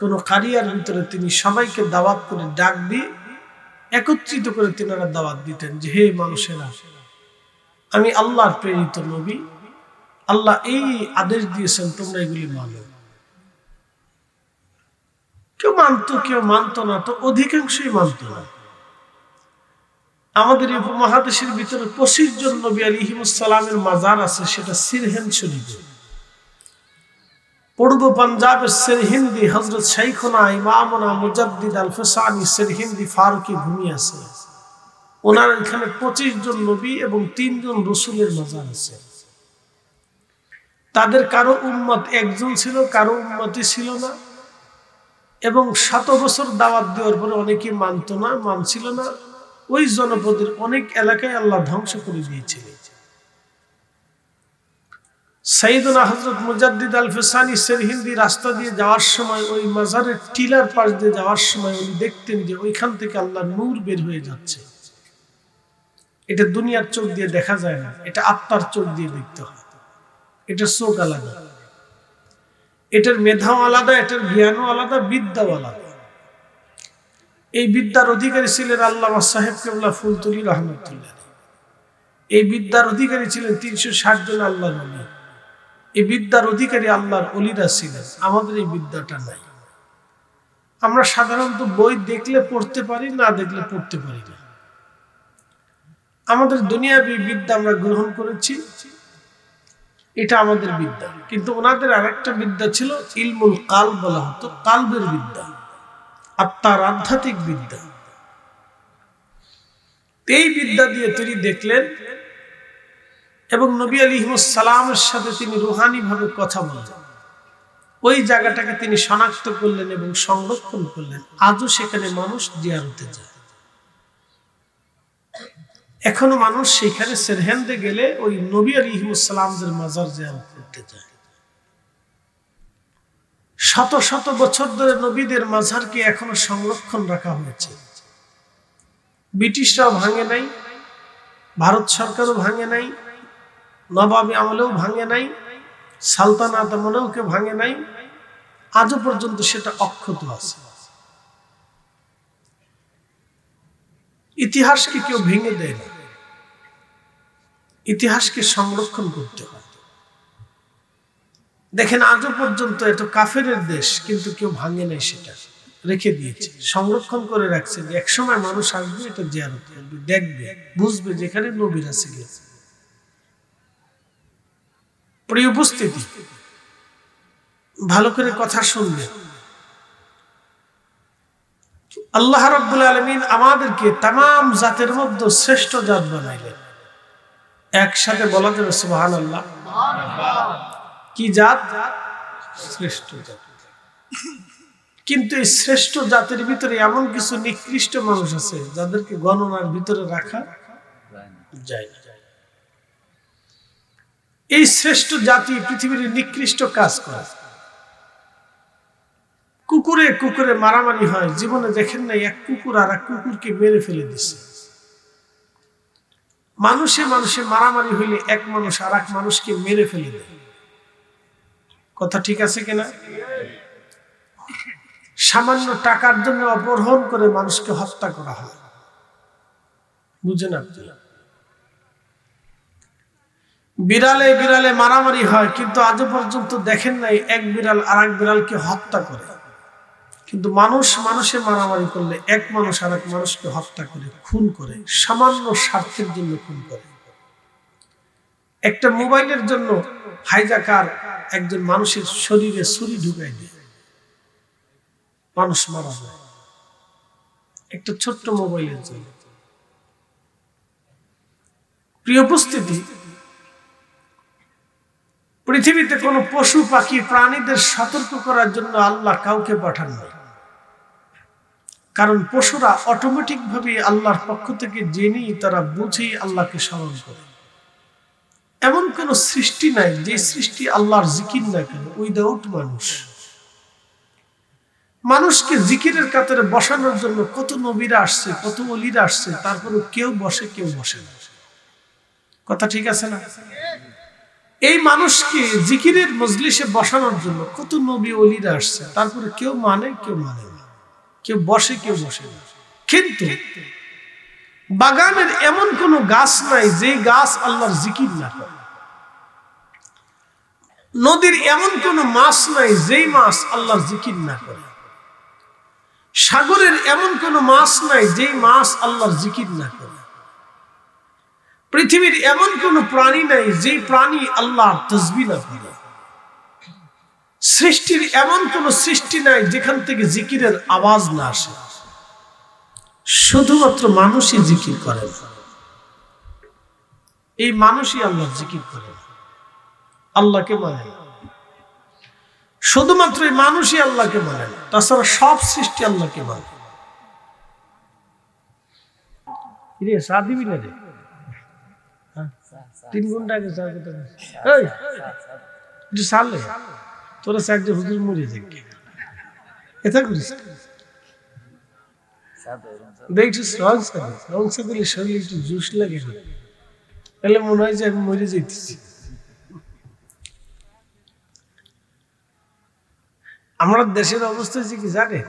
কোনো কারিয়ার ভিতরে তিনি সবাইকে দাওয়াত করে ডাক দিয়ে একত্রিত করে তিনারা দাওয়াত দিতেন যে, হে মানুষেরা, আমি আল্লাহর প্রেরিত নবী, আল্লাহ এই আদেশ দিয়েছেন, তোমরা এগুলি মানো। কেউ মানতো, কেউ মানতো না, তো অধিকাংশই মানতো না। আমাদের এই উপমহাদেশের ভিতরে 25 জন নবী আলাইহিমুস সালামের মাজার আছে, সেটা সিরহিন্দ শরীফে। পূর্ব পাঞ্জাবের সিরহিন্দি হযরত শাইখুনা ইমামুনা মুজাদ্দিদ আল ফসানি সিরহিন্দি ফারুকি ভূমি আছে। ওনার এখানে 25 জন নবী এবং 3 জন রাসূলের মাজার আছে। তাদের কারো উম্মত একজন ছিল, কারো উম্মতই ছিল না। এবং 100 বছর দাওয়াত দেওয়ার পরে অনেকে মানত না, মানছিল না। ওই জনপদের অনেক এলাকায় আল্লাহ ধ্বংস করে দিয়েছিলেন। সাইয়েদনা হযরত মুজাদ্দিদ আল ফিসানি সিরহিন্দি রাস্তা দিয়ে যাওয়ার সময় ওই মাজারের টিলার পাশ দিয়ে যাওয়ার সময় উনি দেখতেন যে ওইখান থেকে আল্লাহর নূর বের হয়ে যাচ্ছে। এটা দুনিয়ার চোখ দিয়ে দেখা যায় না, এটা আত্মার চোখ দিয়ে দেখতে হয়। এটার চোখ আলাদা, এটার মেধাও আলাদা, এটার জ্ঞানও আলাদা, বিদ্যাও আলাদা। এই বিদ্যার অধিকারী ছিলেন আল্লামা সাহেব কেবলা ফুলতুলি রহমতুল্লাহ। এই বিদ্যার অধিকারী ছিলেন 360 জন আল্লাহর ওলি। এই বিদ্যার অধিকারী আল্লাহর ওলিরা ছিলেন। আমাদের এই বিদ্যাটা নাই। আমরা সাধারণত বই দেখলে পড়তে পারি, না দেখলে পড়তে পারি না। আমাদের দুনিয়াবী বিদ্যা আমরা গ্রহণ করেছি, এটা আমাদের বিদ্যা। কিন্তু ওনাদের আরেকটা বিদ্যা ছিল, ইলমুল কালব বলা হতো, কালবের বিদ্যা, আত্মার আধ্যাত্মিক বিদ্যা। এই বিদ্যা দিয়ে তিনি দেখলেন এবং নবী আলাইহিস সালামের সাথে তিনি রুহানি ভাবে কথা বললেন। ওই জায়গাটাকে তিনি শনাক্ত করলেন এবং সংরক্ষণ করলেন। আজও সেখানে মানুষ জিয়ারতে যায়। এখনো মানুষ সেখানে সেরহেন্দে গেলে ওই নবী আলাইহিস সালামদের মাজার জিয়ারত করতে যায়। শত শত বছর ধরে নবীদের মাজারকে এখনো সংরক্ষণ রাখা হয়েছে। ব্রিটিশরাও ভাঙে নাই, ভারত সরকারও ভাঙে নাই, নবাবী আমলেও ভাঙে নাই, সালতানাত আমলেও কেউ ভাঙে নাই। আজও পর্যন্ত সেটা অক্ষত আছে। ইতিহাসকে কেউ ভেঙে দেয় না, ইতিহাসকে সংরক্ষণ করতে হয়। দেখেন আজও পর্যন্ত এত কাফেরের দেশ, কিন্তু কেউ ভাঙে নাই, সেটা রেখে দিয়েছে, সংরক্ষণ করে রাখছে। একসময় মানুষ আসবে, এটা জিয়ারত করবে, দেখবে, বুঝবে যেখানে নবীরা ছিলেন। প্রিয় উপস্থিতি, ভালো করে কথা শুনবে। আল্লাহ রাব্বুল আলামিন আমাদেরকে তামাম জাতের মধ্যে শ্রেষ্ঠ জাত বানাইলেন। একসাথে বলা যাবে সুবহানাল্লাহ। কি জাত? শ্রেষ্ঠ জাত। কিন্তু এই শ্রেষ্ঠ জাতের ভিতরে এমন কিছু নিকৃষ্ট মানুষ আছে যাদেরকে গণনার ভিতরে রাখা যায় না। এই শ্রেষ্ঠ জাতি পৃথিবীর নিকৃষ্ট কাজ করে। কুকুরে কুকুরে মারামারি হয়। জীবনে দেখেন না এক কুকুর আর এক কুকুরকে মেরে ফেলে দিছে। মানুষে মানুষে মারামারি হইলে এক মানুষ আর এক মানুষকে মেরে ফেলে দেয়। কথা ঠিক আছে কিনা? সামান্য টাকার জন্য অপহরণ করে মানুষকে হত্যা করা হয়। বুঝেন আপনি? বিড়ালে বিড়ালে মারামারি হয়, কিন্তু আজও পর্যন্ত দেখেন নাই এক বিড়াল আর এক বিড়ালকে হত্যা করে। কিন্তু মানুষ মানুষে মারামারি করলে এক মানুষ আর এক মানুষকে হত্যা করে, খুন করে, সামান্য স্বার্থের জন্য খুন করে। একটা মোবাইলের জন্য হাইজাকার একজন মানুষের শরীরে ছুরি ঢুকাই দিয়ে মানুষ মারা যায়, একটা ছোট্ট মোবাইলের জন্য। প্রিয় উপস্থিতি, পৃথিবীতে কোনো পশু পাখি প্রাণীদের সতর্ক করার জন্য আল্লাহ কাউকে পাঠান নাই। কারণ পশুরা অটোমেটিক ভাবে আল্লাহর পক্ষ থেকে জেনেই, তারা বুঝেই আল্লাহকে স্মরণ করে। এমন কোন সৃষ্টি নাই যে সৃষ্টি আল্লাহর জিকির না করে উইদাউট মানুষ। মানুষকে জিকিরের কাতারে বসানোর জন্য কত নবীরা আসছে, কত ওলিরা আসছে, তারপরে কেউ বসে কেউ বসে না। কথা ঠিক আছে না? এই মানুষকে জিকিরের মজলিসে বসানোর জন্য কত নবী ওলিরা আসছে, তারপরে কেউ মানে কেউ মানে না, কেউ বসে কেউ বসে না। কিন্তু বাগানের এমন কোন গাছ নাই যে গাছ আল্লাহর জিকির না করে। নদীর এমন কোন মাছ নাই যেই মাছ আল্লাহর জিকির না করে। সাগরের এমন কোন মাছ নাই যেই মাছ আল্লাহর জিকির না করে। পৃথিবীর এমন কোন প্রাণী নাই যেই প্রাণী আল্লাহর তাসবিহ না করে। সৃষ্টির এমন কোন সৃষ্টি নাই যেখান থেকে জিকিরের আওয়াজ না আসে। শুধুমাত্র মানুষই জিকির করে না। এই মানুষই আল্লাহর জিকির করে, আল্লাহকে মানে। শুধুমাত্র এই মানুষই আল্লাহকে মানে না, তাছাড়া সব সৃষ্টি আল্লাহকে মানে। চা দিবি না রে? 3 ঘন্টা আগে চা কথা একটু চালে তোরা চা যে হুজুর মরে যাকে এটা করিস। দেখছিস রং চা দিলে শরীরে একটু জুস লাগে, তাহলে মনে হয় যে আমি মরে যেতেছি। আমরা দেশের অবস্থা হচ্ছে কি জানে,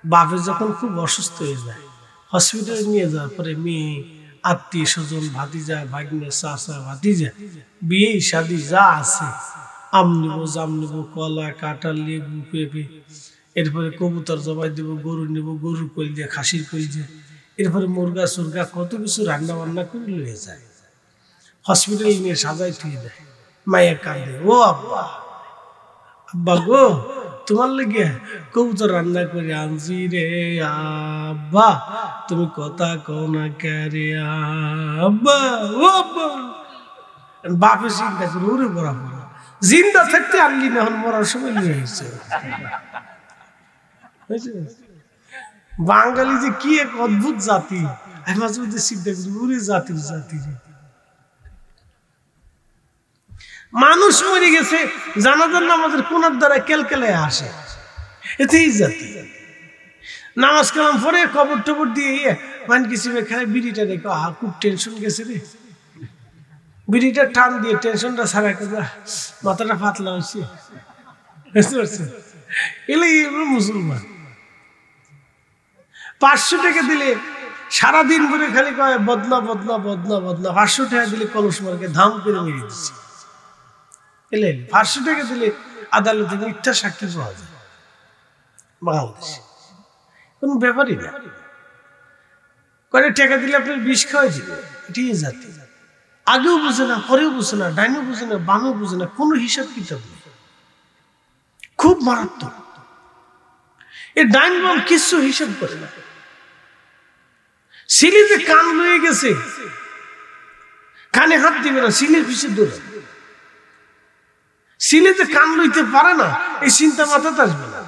বাপে যখন খুব অসুস্থ হয়ে যায়, হসপিটালে নিয়ে যাওয়ার পরে মেয়ে, আত্মীয় স্বজন, ভাতিজা, ভাগ্নে, চাচা, ভাতিজা, বিয়ে শাদী যা আছে, আম নিব, জাম নিব, কলা, কাঁঠাল, লেবু, পেঁপে, এরপরে কবুতর জবাই দিব, গরু নিব, গরুর কলিজা, খাসির কলিজা, এরপরে মুরগা সুরগা কত কিছু রান্না বান্না করে লয়ে যায়, হসপিটালে নিয়ে সাজাই থুয়ে দেয়। মায়ের কাঁদে, ও আব্বা, আব্বা গো তোমার লেগে কবুতর রান্না করে আনছি রে আব্বা, তুমি কথা কও না কে আব্বা, ও আব্বা। বাপে চিন্তা করে ওরে বড়া পড়া, জিন্দা থাকতে আনলি না, এখন মরার সময় নিয়ে আসছে। বাঙালি যে কি এক অদ্ভুত জাতি, আমি মাঝে মধ্যে চিন্তা করি ওরে জাতির জাতি। মানুষ মরে গেছে, জানাজার নামাজের কোনার দ্বারা কেলকেলে আসে, এতেই জাতি। নামাজ কালাম পরে কবর টবর দিয়ে মান কিছু খায়, বিড়িটা রেখে খুব টেনশন গেছে রে, বিড়িটা টান দিয়ে টেনশনটা ছাড়া মাথাটা পাতলা হয়েছে, বুঝতে পারছেন? এলেই মুসলমান। 500 টাকা দিলে সারাদিন ধরে খালি কয় বদনা বদনা বদনা বদনা, 500 টাকা দিলে কলস মার্কে ধাম করে মেরে দিচ্ছে। 500 টাকা দিলে আদালতে মিথ্যা সাক্ষী পাওয়া যায় বাংলাদেশে, কোন ব্যাপারই না। কয়টা টাকা দিলে আপনার বিষ খাওয়াই দিবে, এটাই জাতি। আগেও বুঝে না, পরেও বুঝে না, ডাইনেও বুঝে না, বামেও বুঝে না, কোনো হিসাব কিতাব নেই, খুব মারাত্মক। এই ডাইন বাম কিছু হিসাব করে না। সিলিতে কান লয়ে গেছে, কানে হাত দিবে না, সিলের পিছিয়ে দৌড়ে। সিলেতে কান লইতে পারে না, এই চিন্তা মাথাতে আসবে না,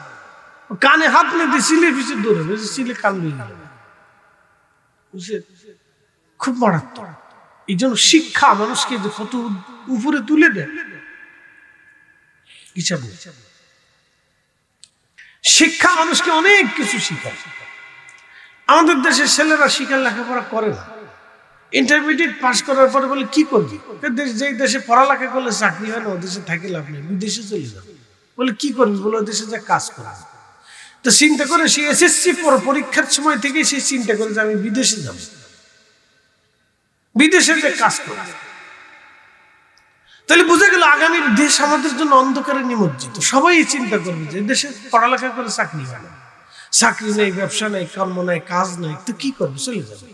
কানে হাত নিতে সিলের পিছিয়ে দৌড়াবে, সিলে কান লইয়ে গেল। খুব মারাত্মক। এই জন্য শিক্ষা মানুষকে যে কত উপরে তুলে দেয় হিসাব নেই। শিক্ষা মানুষকে অনেক কিছু শিখায়। আমাদের দেশের ছেলেরা শিক্ষা লেখাপড়া করে না, ইন্টারমিডিয়েট পাস করার পরে বলে কি করবি, যেই দেশে পড়ালেখা করলে চাকরি হয় না, ও দেশে থাকি লাভ নেই, বিদেশে চলে যাবে। বলে কি করবি, বলে ওই দেশে যা কাজ করবি। তো চিন্তা করে সে এসএসসি পরীক্ষার সময় থেকে সে চিন্তা করে যে আমি বিদেশে যাব, বিদেশে যে কাজ করব। তাহলে বুঝে গেল আগামীর দেশ আমাদের জন্য অন্ধকারে নিমজ্জিত। সবাই চিন্তা করবে যে দেশে পড়ালেখা করে চাকরি হয় না, চাকরি নেই, ব্যবসা নেই, কর্ম নেই, কাজ নেই, তো কি করবে, চলে যাবে।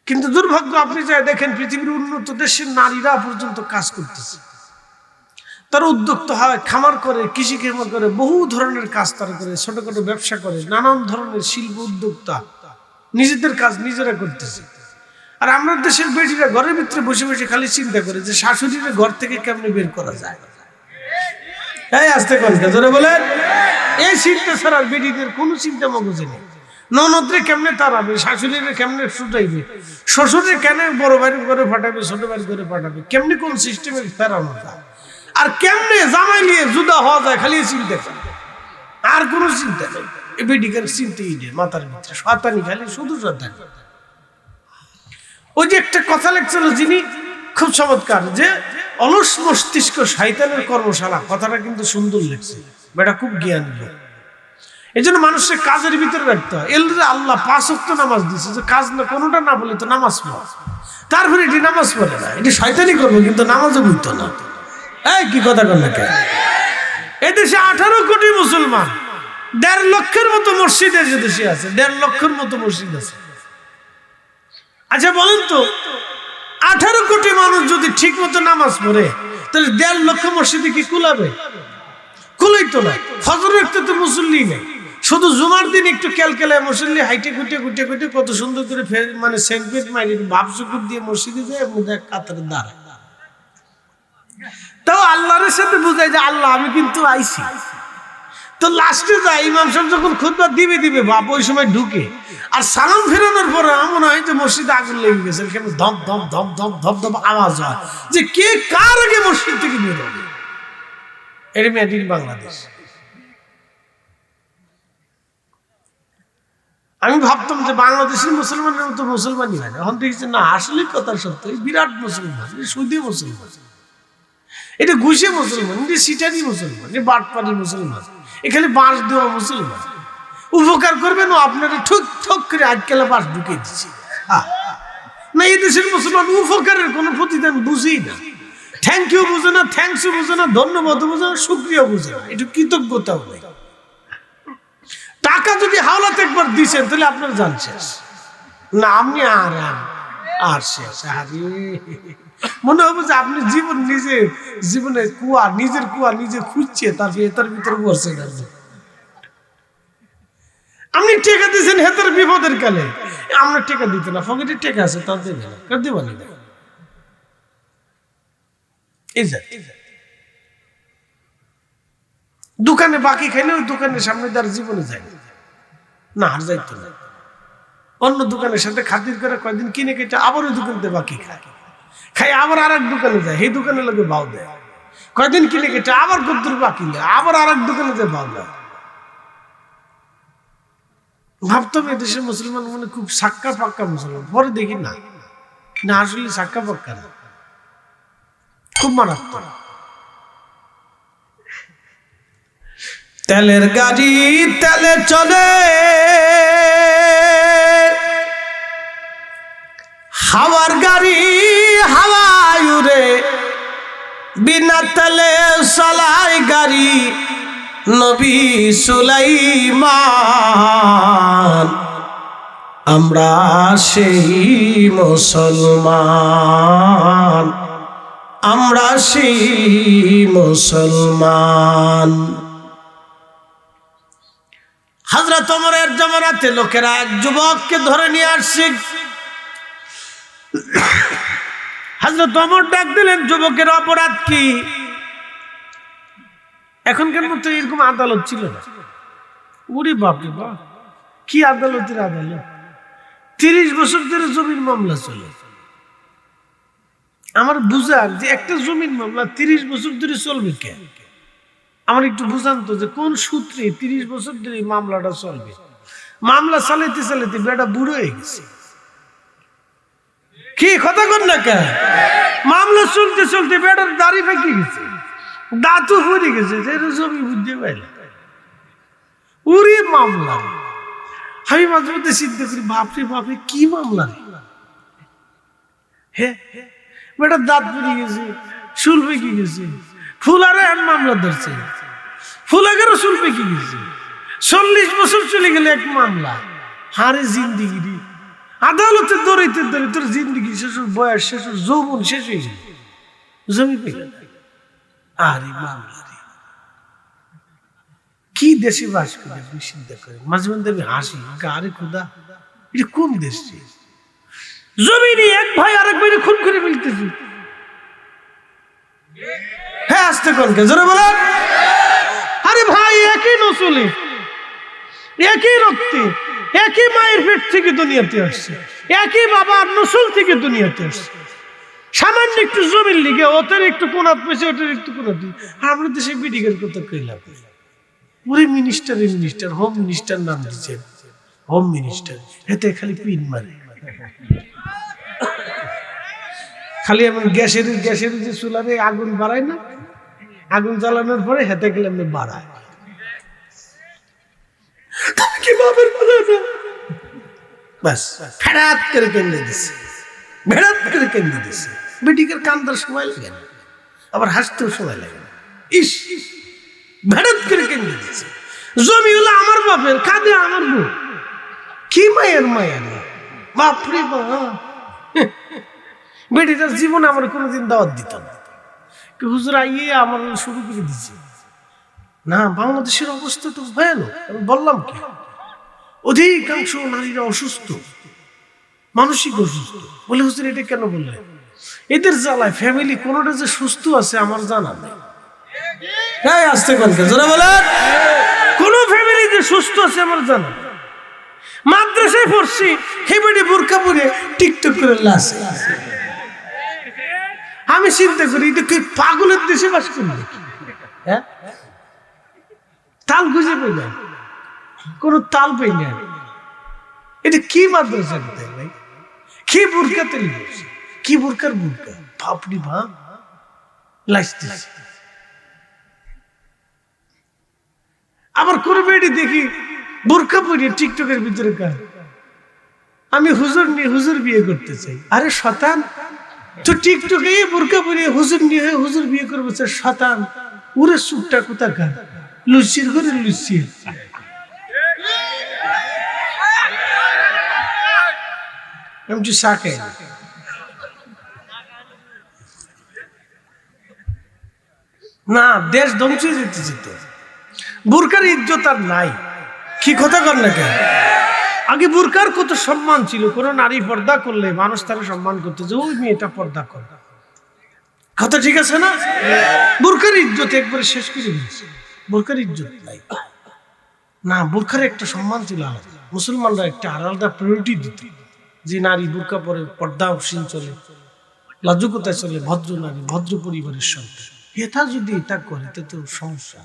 কিন্তু দুর্ভাগ্য, আপনি যা দেখেন পৃথিবীর উন্নত দেশের নারীরা পর্যন্ত কাজ করতেছে, তারা উদ্যোক্তা হয়, খামার করে, কৃষি খামার করে, বহু ধরনের কাজ তারা করে, ছোটখাটো ব্যবসা করে, নানান ধরনের শিল্প উদ্যোক্তা, নিজেদের কাজ নিজেরা করতেছে। আর আমরা দেশের বেটিরা ঘরের ভিতরে বসে বসে খালি চিন্তা করে যে শাশুড়ির ঘর থেকে কেমনে বের করা যায়। এই আসতে কলকা ধরে বলেন, এই চিন্তা ছাড়া বেটিদের কোনো চিন্তা মগজে নেই। ননদরে কেমনে তাড়াবে, শাশুড়িরে কেমনে ছুটাইবে, শ্বশুরে কেন বড় বাড়ি করে পাঠাবে, ছোট বাড়ি করে পাঠাবে, কেমনে কোন সিস্টেমে ফেরানো যায়, আর কেমনে জামাই নিয়ে জুদা হওয়া যায়, খালি চিন্তা করে, আর কোনো চিন্তা নেই। এই বেটিকার চিন্তাই নেই মাথার ভিতরে, শয়তানি, খালি শুধু শয়তানি। ওই যে একটা কথা লেখছিল যিনি, খুব চমৎকার, যে অলস মস্তিষ্ক শয়তানের কর্মশালা, কথাটা কিন্তু সুন্দর লেখছে, বেটা খুব জ্ঞান লোক। এই জন্য মানুষের কাজের ভিতরে রাখতে হয়। এর আল্লাহ 5 ওয়াক্ত নামাজ দিচ্ছে, যে কাজ না কোনোটা না বলে তো নামাজ পড়ে, তারপরে এটি নামাজ পড়ে না, এটি শয়তানি করবে, কিন্তু নামাজও বুঝতো না। এই কি কথা কর না কেন? এদেশে 18 কোটি মুসলমান, 1.5 লক্ষের মতো মসজিদ দেশে আছে, 1.5 লক্ষের মতো মসজিদ আছে। আচ্ছা বলেন তো, 18 কোটি মানুষ যদি ঠিক মতো নামাজ পড়ে, তাহলে 1.5 লক্ষ মসজিদে কি কুলাবে? কুলাই তো না। ফজর একটা তো মুসল্লি নেই, শুধু জুমার দিন একটু ক্যালকেলায় মুসল্লি হাইটে খুঁটে খুঁটে খুঁটে কত সুন্দর করে মানে সেন্টপেট মারি ভাবসুকুর দিয়ে মসজিদে যায়, এবং কাতারে দাঁড়ায়। তাও আল্লাহরে কোরআনের সাথে বুঝাই যে আল্লাহ আমি কিন্তু আইছি। তো লাস্টে যায় ইমাম সাহেব যখন খুতবা দিবে বাপ ওই সময় ঢুকে আর সালাম ফেরানোর পরে মনে হয় যে মসজিদে আগুন লেগে গেছে, ধপ ধপ ধপ ধপ ধপ ধপ আওয়াজ হয় যে কে কার আগে মসজিদ থেকে বের হবে। এটা মেড ইন বাংলাদেশ। আমি ভাবতাম যে বাংলাদেশের মুসলমানের মতো মুসলমানই হয় না, এখন দেখছি না আসলে কথা সত্য, বিরাট মুসলমান, সুদী মুসলমান, এটা ঘুষে মুসলমান, এটা সিটারি মুসলমান, এটা বাটপাড়ি মুসলমান, এখানে বাঁশ দেওয়া মুসলমান। উপকার করবেন ও আপনারা ঠুক ঠক করে আজকাল বাঁশ ঢুকে দিচ্ছে। না, এই দেশের মুসলমান উপকারের কোনো প্রতিদান বুঝেই না, থ্যাংক ইউ বুঝে না, থ্যাংকস ইউ বুঝে না, ধন্যবাদ বুঝে না, শুক্রিয়া বুঝে না, এটা কৃতজ্ঞতা নেই। টাকা যদি হাওলাতে একবার দিচ্ছেন তাহলে আপনার জান শেষ না, আপনি আর শেষ। মনে হবে যে আপনি জীবনের নিজের কুয়া নিজে খুঁজছে, তার ভিতরে বসছে। আপনি টেকা দিচ্ছেন হেতার বিপদের কালে, আমরা টেকা দিতে না, ফকেটে টেকা আছে তার দেবে না, কার দেবা না। দোকানে বাকি খাইলে ওই দোকানের সামনে তার জীবনে যায় না, আর যাইতো না। অন্য দোকানের সাথে খাতির করে কয়েকদিন কিনে কেটে আবার ওই দোকানতে বাকি খাই আবার আর এক দোকানে যায়, সেই দোকানের লোকে ভাও দেয়, কয়েকদিন কিনে কেটে আবার কদ্দুর বাকি নেয়, আবার আর এক দোকানে যায় ভাও দেয়। ভাবতাম এদেশের মুসলমান মানে খুব সাক্কা পাক্কা মুসলমান, পরে দেখি না, না আসলে সাক্কা পাক্কা না, খুব মারাত্মক। তেলের গাড়ি তেলে চলে, হাওয়ার গাড়ি হাওয়ায় উড়ে, বিনা তেলে চালায় গাড়ি নবী সুলাইমান। আমরা সেই মুসলমান, আমরা সেই মুসলমান। হযরত ওমরের জামানাতে লোকেরা এক যুবককে ধরে নিয়ে আসছে। হযরত ওমর ডাক দিলেন, যুবকের অপরাধ কি? এখনকার মতো এরকম আদালত ছিল না। ওরে বাপরে বাপ, কি আদালতের আদালত! 30 বছর ধরে জমির মামলা চলে। আমার বুঝার যে একটা জমির মামলা 30 বছর ধরে চলবে কেন? আমার একটু বুঝান তো যে কোন সূত্রে 30 বছর ধরে মামলাটা চলবে? মামলা চালাইতে চালাইতে বেটা বুড়ো হয়ে গেছে। কি কথা কন না কেন? মামলা চলতে চলতে বেটার দাড়ি পেকে গেছে, দাঁতও পড়ে গেছে, জমি বুঝতে পাইলে উড়ি মামলা। আমি মাঝে মধ্যে চিন্তা করি, বাপরে বাপরে কি মামলা! হ্যাঁ, বেটার দাঁত পড়ে গেছে, চুল পেকে গেছে, ফুলারে মামলা ধরছে, ফুলাগেরও চুল পেকে গেছে, 40 বছর চলে গেলে এক মামলা। হারে জিন্দিগি আদালতে দৌড়াইতে দৌড়ে তোর জিন্দিগি শেষ, বয়স শেষ, যৌবন শেষ হয়ে যায়, জমি পেয়ে। আরে মামলা রে, কি দেশে বাস করে আপনি চিন্তা করেন। মাঝে মধ্যে আমি হাসি, আরে খোদা, এটা কোন দেশ? জমি নিয়ে এক ভাই আরেক ভাই খুন করে ফেলতেছি। হ্যাঁ, আসতে কোনকে জোরে বলেন। আরে ভাই, একই নসলে, একই রক্তে, একই মায়ের পেট থেকে দুনিয়াতে আসছে, একই বাবার নসল থেকে দুনিয়াতে আসছে। সামান্য একটু জমির লিগে ওদের একটু কোনাত পেয়েছে, ওটার একটু কোনাত। আমরা দেশে বিডিগের কথা কইলাম, পুরো মিনিস্টার হোম মিনিস্টার নাম দিচ্ছেন, হোম মিনিস্টার। এতে খালি পিন মারে, খালি এমন গ্যাসের যে চুলারে আগুন বাড়ায় না, আগুন জ্বালানোর পরে হেতে গেলে এমনি বাড়ায়। কি বাপের কথা না, বাস ফেরাত করে কেন্দ্রে দিচ্ছে, ভেড়াত করে কেন্দ্রে দিচ্ছে। বেটিকের কান্দার সময় লাগে না, আবার হাসতেও সময় লাগে না। ইস, ভেড়াত করে কেন্দ্রে দিচ্ছে। জমি হলো আমার বাপের, কাঁদে আমার বউ। কি মায়ের মায়া, বাপরে বাপ! বেটিটার জীবনে আমার কোনোদিন দাওয়াত দিত না, কি হুজুর আইয়ে আমার শুরু করে দিচ্ছে না। বাংলাদেশের অবস্থা তো ভয়ানক। আমি বললাম কি, অধিকাংশ নারীরা অসুস্থ, মানসিক অসুস্থ। বলে হুজুর এটা কেন বললেন? এদের জ্বালায় ফ্যামিলি কোনোটা যে সুস্থ আছে আমার জানা নেই। এই আসতে কলকে জোরে বলেন। কোন ফ্যামিলি যে সুস্থ আছে আমার জানা। মাদ্রাসায় পড়ছি হেবেডি বোরকা পরে টিকটক করে লাসে। আমি চিন্তা করি এটা কি পাগলের দেশে বাস করি নাকি? হ্যাঁ, তাল খুঁজে পাই না, কোন তাল পাই না। এটা কি মাদ্রাসা ভাই? কি বোরকা তৈরি করছে? কি বোরকার বোরকা? বাপরি বাপ লাইসতেছে। আবার কোন মেয়েটি দেখি বোরকা পরিয়ে টিকটকের ভিতরে গায় আমি হুজুর নিয়ে হুজুর বিয়ে করতে চাই। আরে শতান, তো টিকটকে বোরকা পরিয়ে হুজুর নিয়ে হুজুর বিয়ে করবো শতান। উরে সুটটা কোথাকার লুচির ঘরে লুচি। আমি চা খাই না, দেশ ধ্বংস হয়ে যেতেছে তো। বোরকার ইজ্জত আর নাই। কি কথা কর না কেন? আগে বোরকার কত সম্মান ছিল। কোন নারী পর্দা করলে মানুষ তারা সম্মান করতে যে ওই মেয়েটা পর্দা করে। কথা ঠিক আছে না? বোরকার ইজ্জত একবারে শেষ করে দিয়েছে। বোরকার ইজ্জত নাই না। বোরকার একটা সম্মান ছিল আলাদা। মুসলমানরা একটা আলাদা প্রায়োরিটি দিত যে নারী বোরকা পরে পর্দাশীল চলে, লাজুকতায় চলে, ভদ্র নারী, ভদ্র পরিবারের সন্তান। এটা যদি এটা করে তো সমস্যা।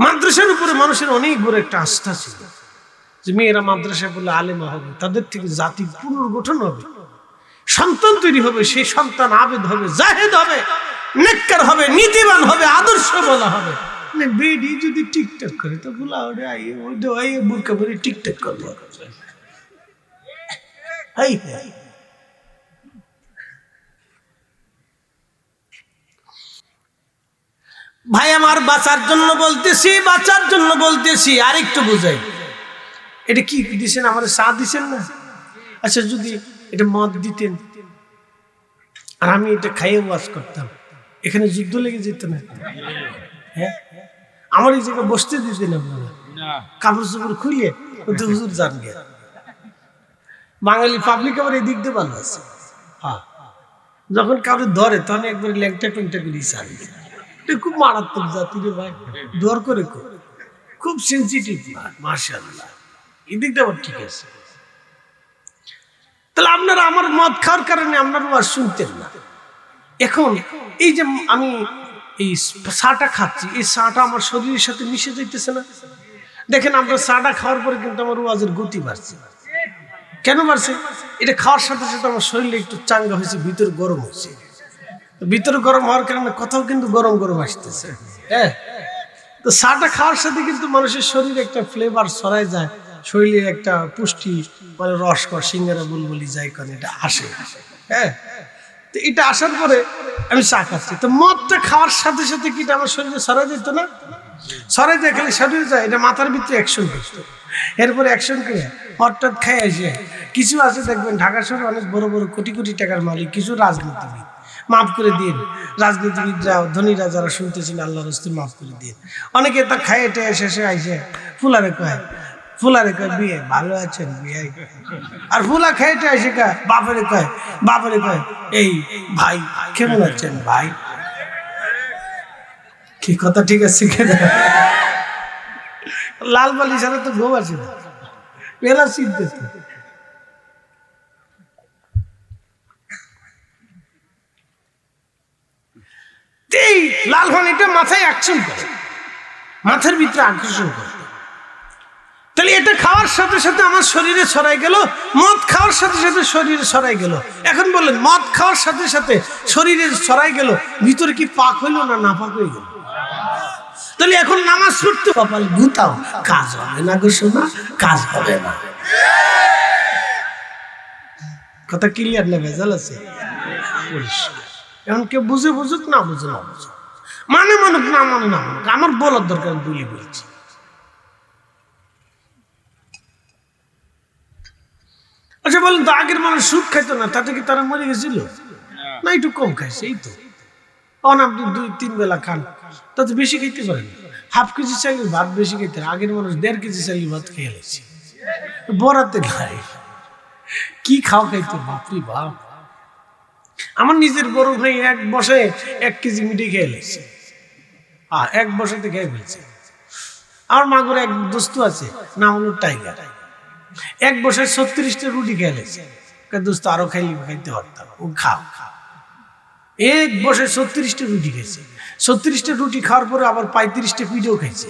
মাদ্রাসার উপরে মানুষের অনেক বড় একটা আস্থা ছিল যে মেয়েরা মাদ্রাসায় বলে আলেমা হবে, তাদের থেকে জাতির পুনর্গঠন হবে, সন্তান তৈরি হবে। সেই সন্তান আবেদ হবে, জাহেদ হবে, নেককার হবে, নীতিবান হবে, আদর্শ বলা হবে। বেডি যদি টিকটক করে তো বলা ওই বোরকা পরে টিকটক করবো। ভাই আমার বাঁচার জন্য বলতেছি, বাঁচার জন্য বলতেছি। আরেকটু বুঝাই, এটা কি দিছেন? আমার চা দিছেন না? আচ্ছা, যদি এটা মদ দিতেন আর আমি এটা খাইয়ে ওয়াজ করতাম, এখানে যুদ্ধ লেগে যেত না? হ্যাঁ, আমার এই জায়গায় বসতে দিতেন আপনারা? কাপড় চোপড় খুলে হুজুর যান গে। বাঙালি পাবলিক আবার এদিক দিয়ে ভালো আছে। হ্যাঁ, যখন কাউকে ধরে তখন একবার ল্যাংটা টুংটা করে চালি। খুব মারাত্মক জাতি রে ভাই, দর করে খুব সেন্সিটিভ। মাশাআল্লাহ, এদিকটা আবার ঠিক আছে। তাহলে আপনারা আমার মদ খাওয়ার কারণে আপনারা আর শুনতেন না। এখন এই যে আমি এই চাটা খাচ্ছি, এই চাটা আমার শরীরের সাথে মিশে যাইতেছে না? দেখেন, আমরা চাটা খাওয়ার পরে কিন্তু আমার ওয়াজের গতি বাড়ছে। কেন বাড়ছে? এটা খাওয়ার সাথে সাথে আমার শরীরে একটু চাঙ্গা হয়েছে, ভিতরে গরম হচ্ছে। ভিতরে গরম হওয়ার কারণে কথাও কিন্তু গরম গরম আসতেছে। হ্যাঁ, তো চাটা খাওয়ার সাথে কিন্তু মানুষের শরীরে একটা ফ্লেভার ছড়ায় যায়, শরীরের একটা পুষ্টি মানে রসকর সিঙ্গারা বুলবুলি যাই কারণ এটা আসে। হ্যাঁ, তো এটা আসার পরে আমি চা খাচ্ছি, তো মদটা খাওয়ার সাথে সাথে কি আমার শরীরে ছড়াই যেত না? ছড়াই যায়, খালি শরীরে যায়, এটা মাথার ভিতরে অ্যাকশন করতো। এরপরে অ্যাকশন করে হঠাৎ খাই আসে। কিছু আছে দেখবেন ঢাকা শহরে অনেক বড় বড় কোটি কোটি টাকার মালিক, কিছু রাজনীতিবিদ, মাফ করে দিন রাজনীতিবিদরা, ধনীরা যারা শুনতেছেন আল্লাহ রাস্তায় মাফ করে দিন। অনেকে তা খাইয়ে টেয়ে শেষে আইসে ফুলারে কয় বিয়ে ভালো আছেন বিয়ে, আর ফুলা খাইতে আসে কা বাপরে কয় এই ভাই কেমন আছেন ভাই। কি কথা ঠিক আছে? লাল বালি ছাড়া তো ঘুম আসে না, পেলা চিনতে। এই লাল পানিটা মাথায় অ্যাকশন করে, মাথার ভিতরে আকর্ষণ করে। তাহলে এটা খাওয়ার সাথে সাথে আমার শরীরে ছড়াই গেল, মদ খাওয়ার সাথে সাথে শরীরে ছড়াই গেল। এখন বলেন, মদ খাওয়ার সাথে সাথে শরীরে ছড়াই গেল, ভিতরে কি পাক হইল না নাপাক হয়ে গেল? তাহলে এখন নামাজ পড়তে কপাল গুতাও, কাজ হবে না গো শোনা, কাজ হবে না। কথা ক্লিয়ার না? ভেজাল আছে? এখন কেউ বুঝে বুঝুক, না বুঝে না বুঝুক, মানে মানুক না মানে না মানুক, আমার বলার দরকার বলি বলছি। আচ্ছা বলেন তো, আগের মানুষ সুদ খাইতো না, তাতে কি তারা মরে গেছিল? না, একটু কম খাইছে, এই তো। আপনি 2-3 বেলা খান, তাতে বেশি খাইতে পারেন। হাফ কেজি চাইলে ভাত বেশি খাইতে, আগের মানুষ 1.5 কেজি চাইলে ভাত খেয়ে গেছে। বরাতে খাই কি খাইতো, বাপরি বাপ। আমার নিজের বড় ভাই এক বসে 1 কেজি মিটে খেয়ে গেছে। এক বছরতে খেয়ে ফেলছে। আমার মাগুর এক দোস্ত আছে, নাম হলো টাইগার। এক বছর 36টা রুটি খেয়েছে। দোস্ত আরো খাইতে পারতাম। ও খাও। এক বছর 36টা রুটি খেয়েছে। 36টা রুটি খাওয়ার পরে আবার 35টা পিঠেও খাইছে।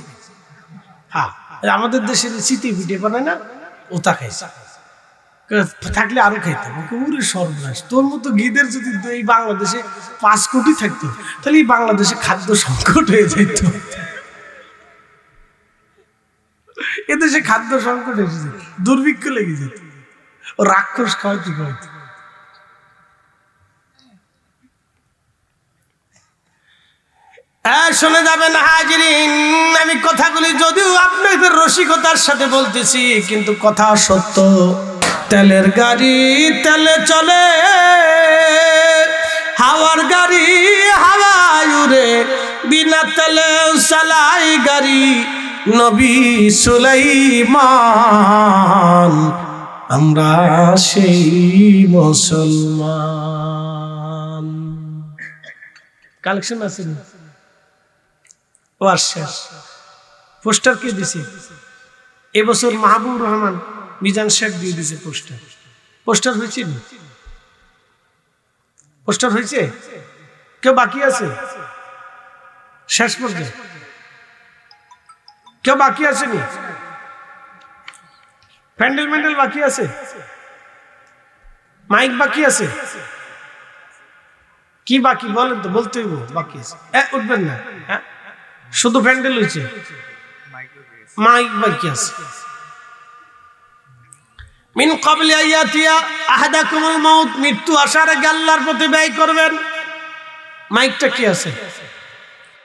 হ্যাঁ, আমাদের দেশের শীতে পিঠে বানায় না, ওটা খাইছে। থাকলে আরো খাইতাম। ওরে সর্বনাশ, তোর মতো গিদের যদি এই বাংলাদেশে 5 কোটি থাকতো, তাহলে এই বাংলাদেশে খাদ্য সংকট হয়ে যেত। এদেশে খাদ্য সংকট এসে যেত, দুর্ভিক্ষ লেগে যেত, ও রাক্ষস খাওয়াইতে খাওয়াইতে। শুনে যাবেন হাজিরিন, আমি কথাগুলি যদিও আপনাদের রসিকতার সাথে বলতেছি, কিন্তু কথা সত্য। তেলের গাড়ি তেলে চলে, হাওয়ার গাড়ি হাওয়ায় উড়ে, বিনা তেলে চালাই গাড়ি নবী সুলাইমান, আমরা সেই মুসলমান। কালেকশন আছে না? পোস্টার কে দিছে এবছর? মাহবুব রহমান মিজান শেখ দিয়ে দিছে পোস্টার। পোস্টার হয়েছে না? পোস্টার হয়েছে? কেউ বাকি আছে? শেষ পর্যায়ে কেউ বাকি আছে নি? প্যান্ডেল ম্যান্ডেল বাকি আছে? মাইক বাকি আছে? কি বাকি বলেন তো, বলতে হইব। বাকি আছে, উঠবেন না। হ্যাঁ, শুধু প্যান্ডেল হয়েছে, মাইক বাকি আছে। মিন ক্বাবলি আইয়াতিয়া আহাদাকুমুল মাউত, মৃত্যু আসার আগে আল্লাহর পথে ব্যয় করবেন। মাইকটা কি আছে?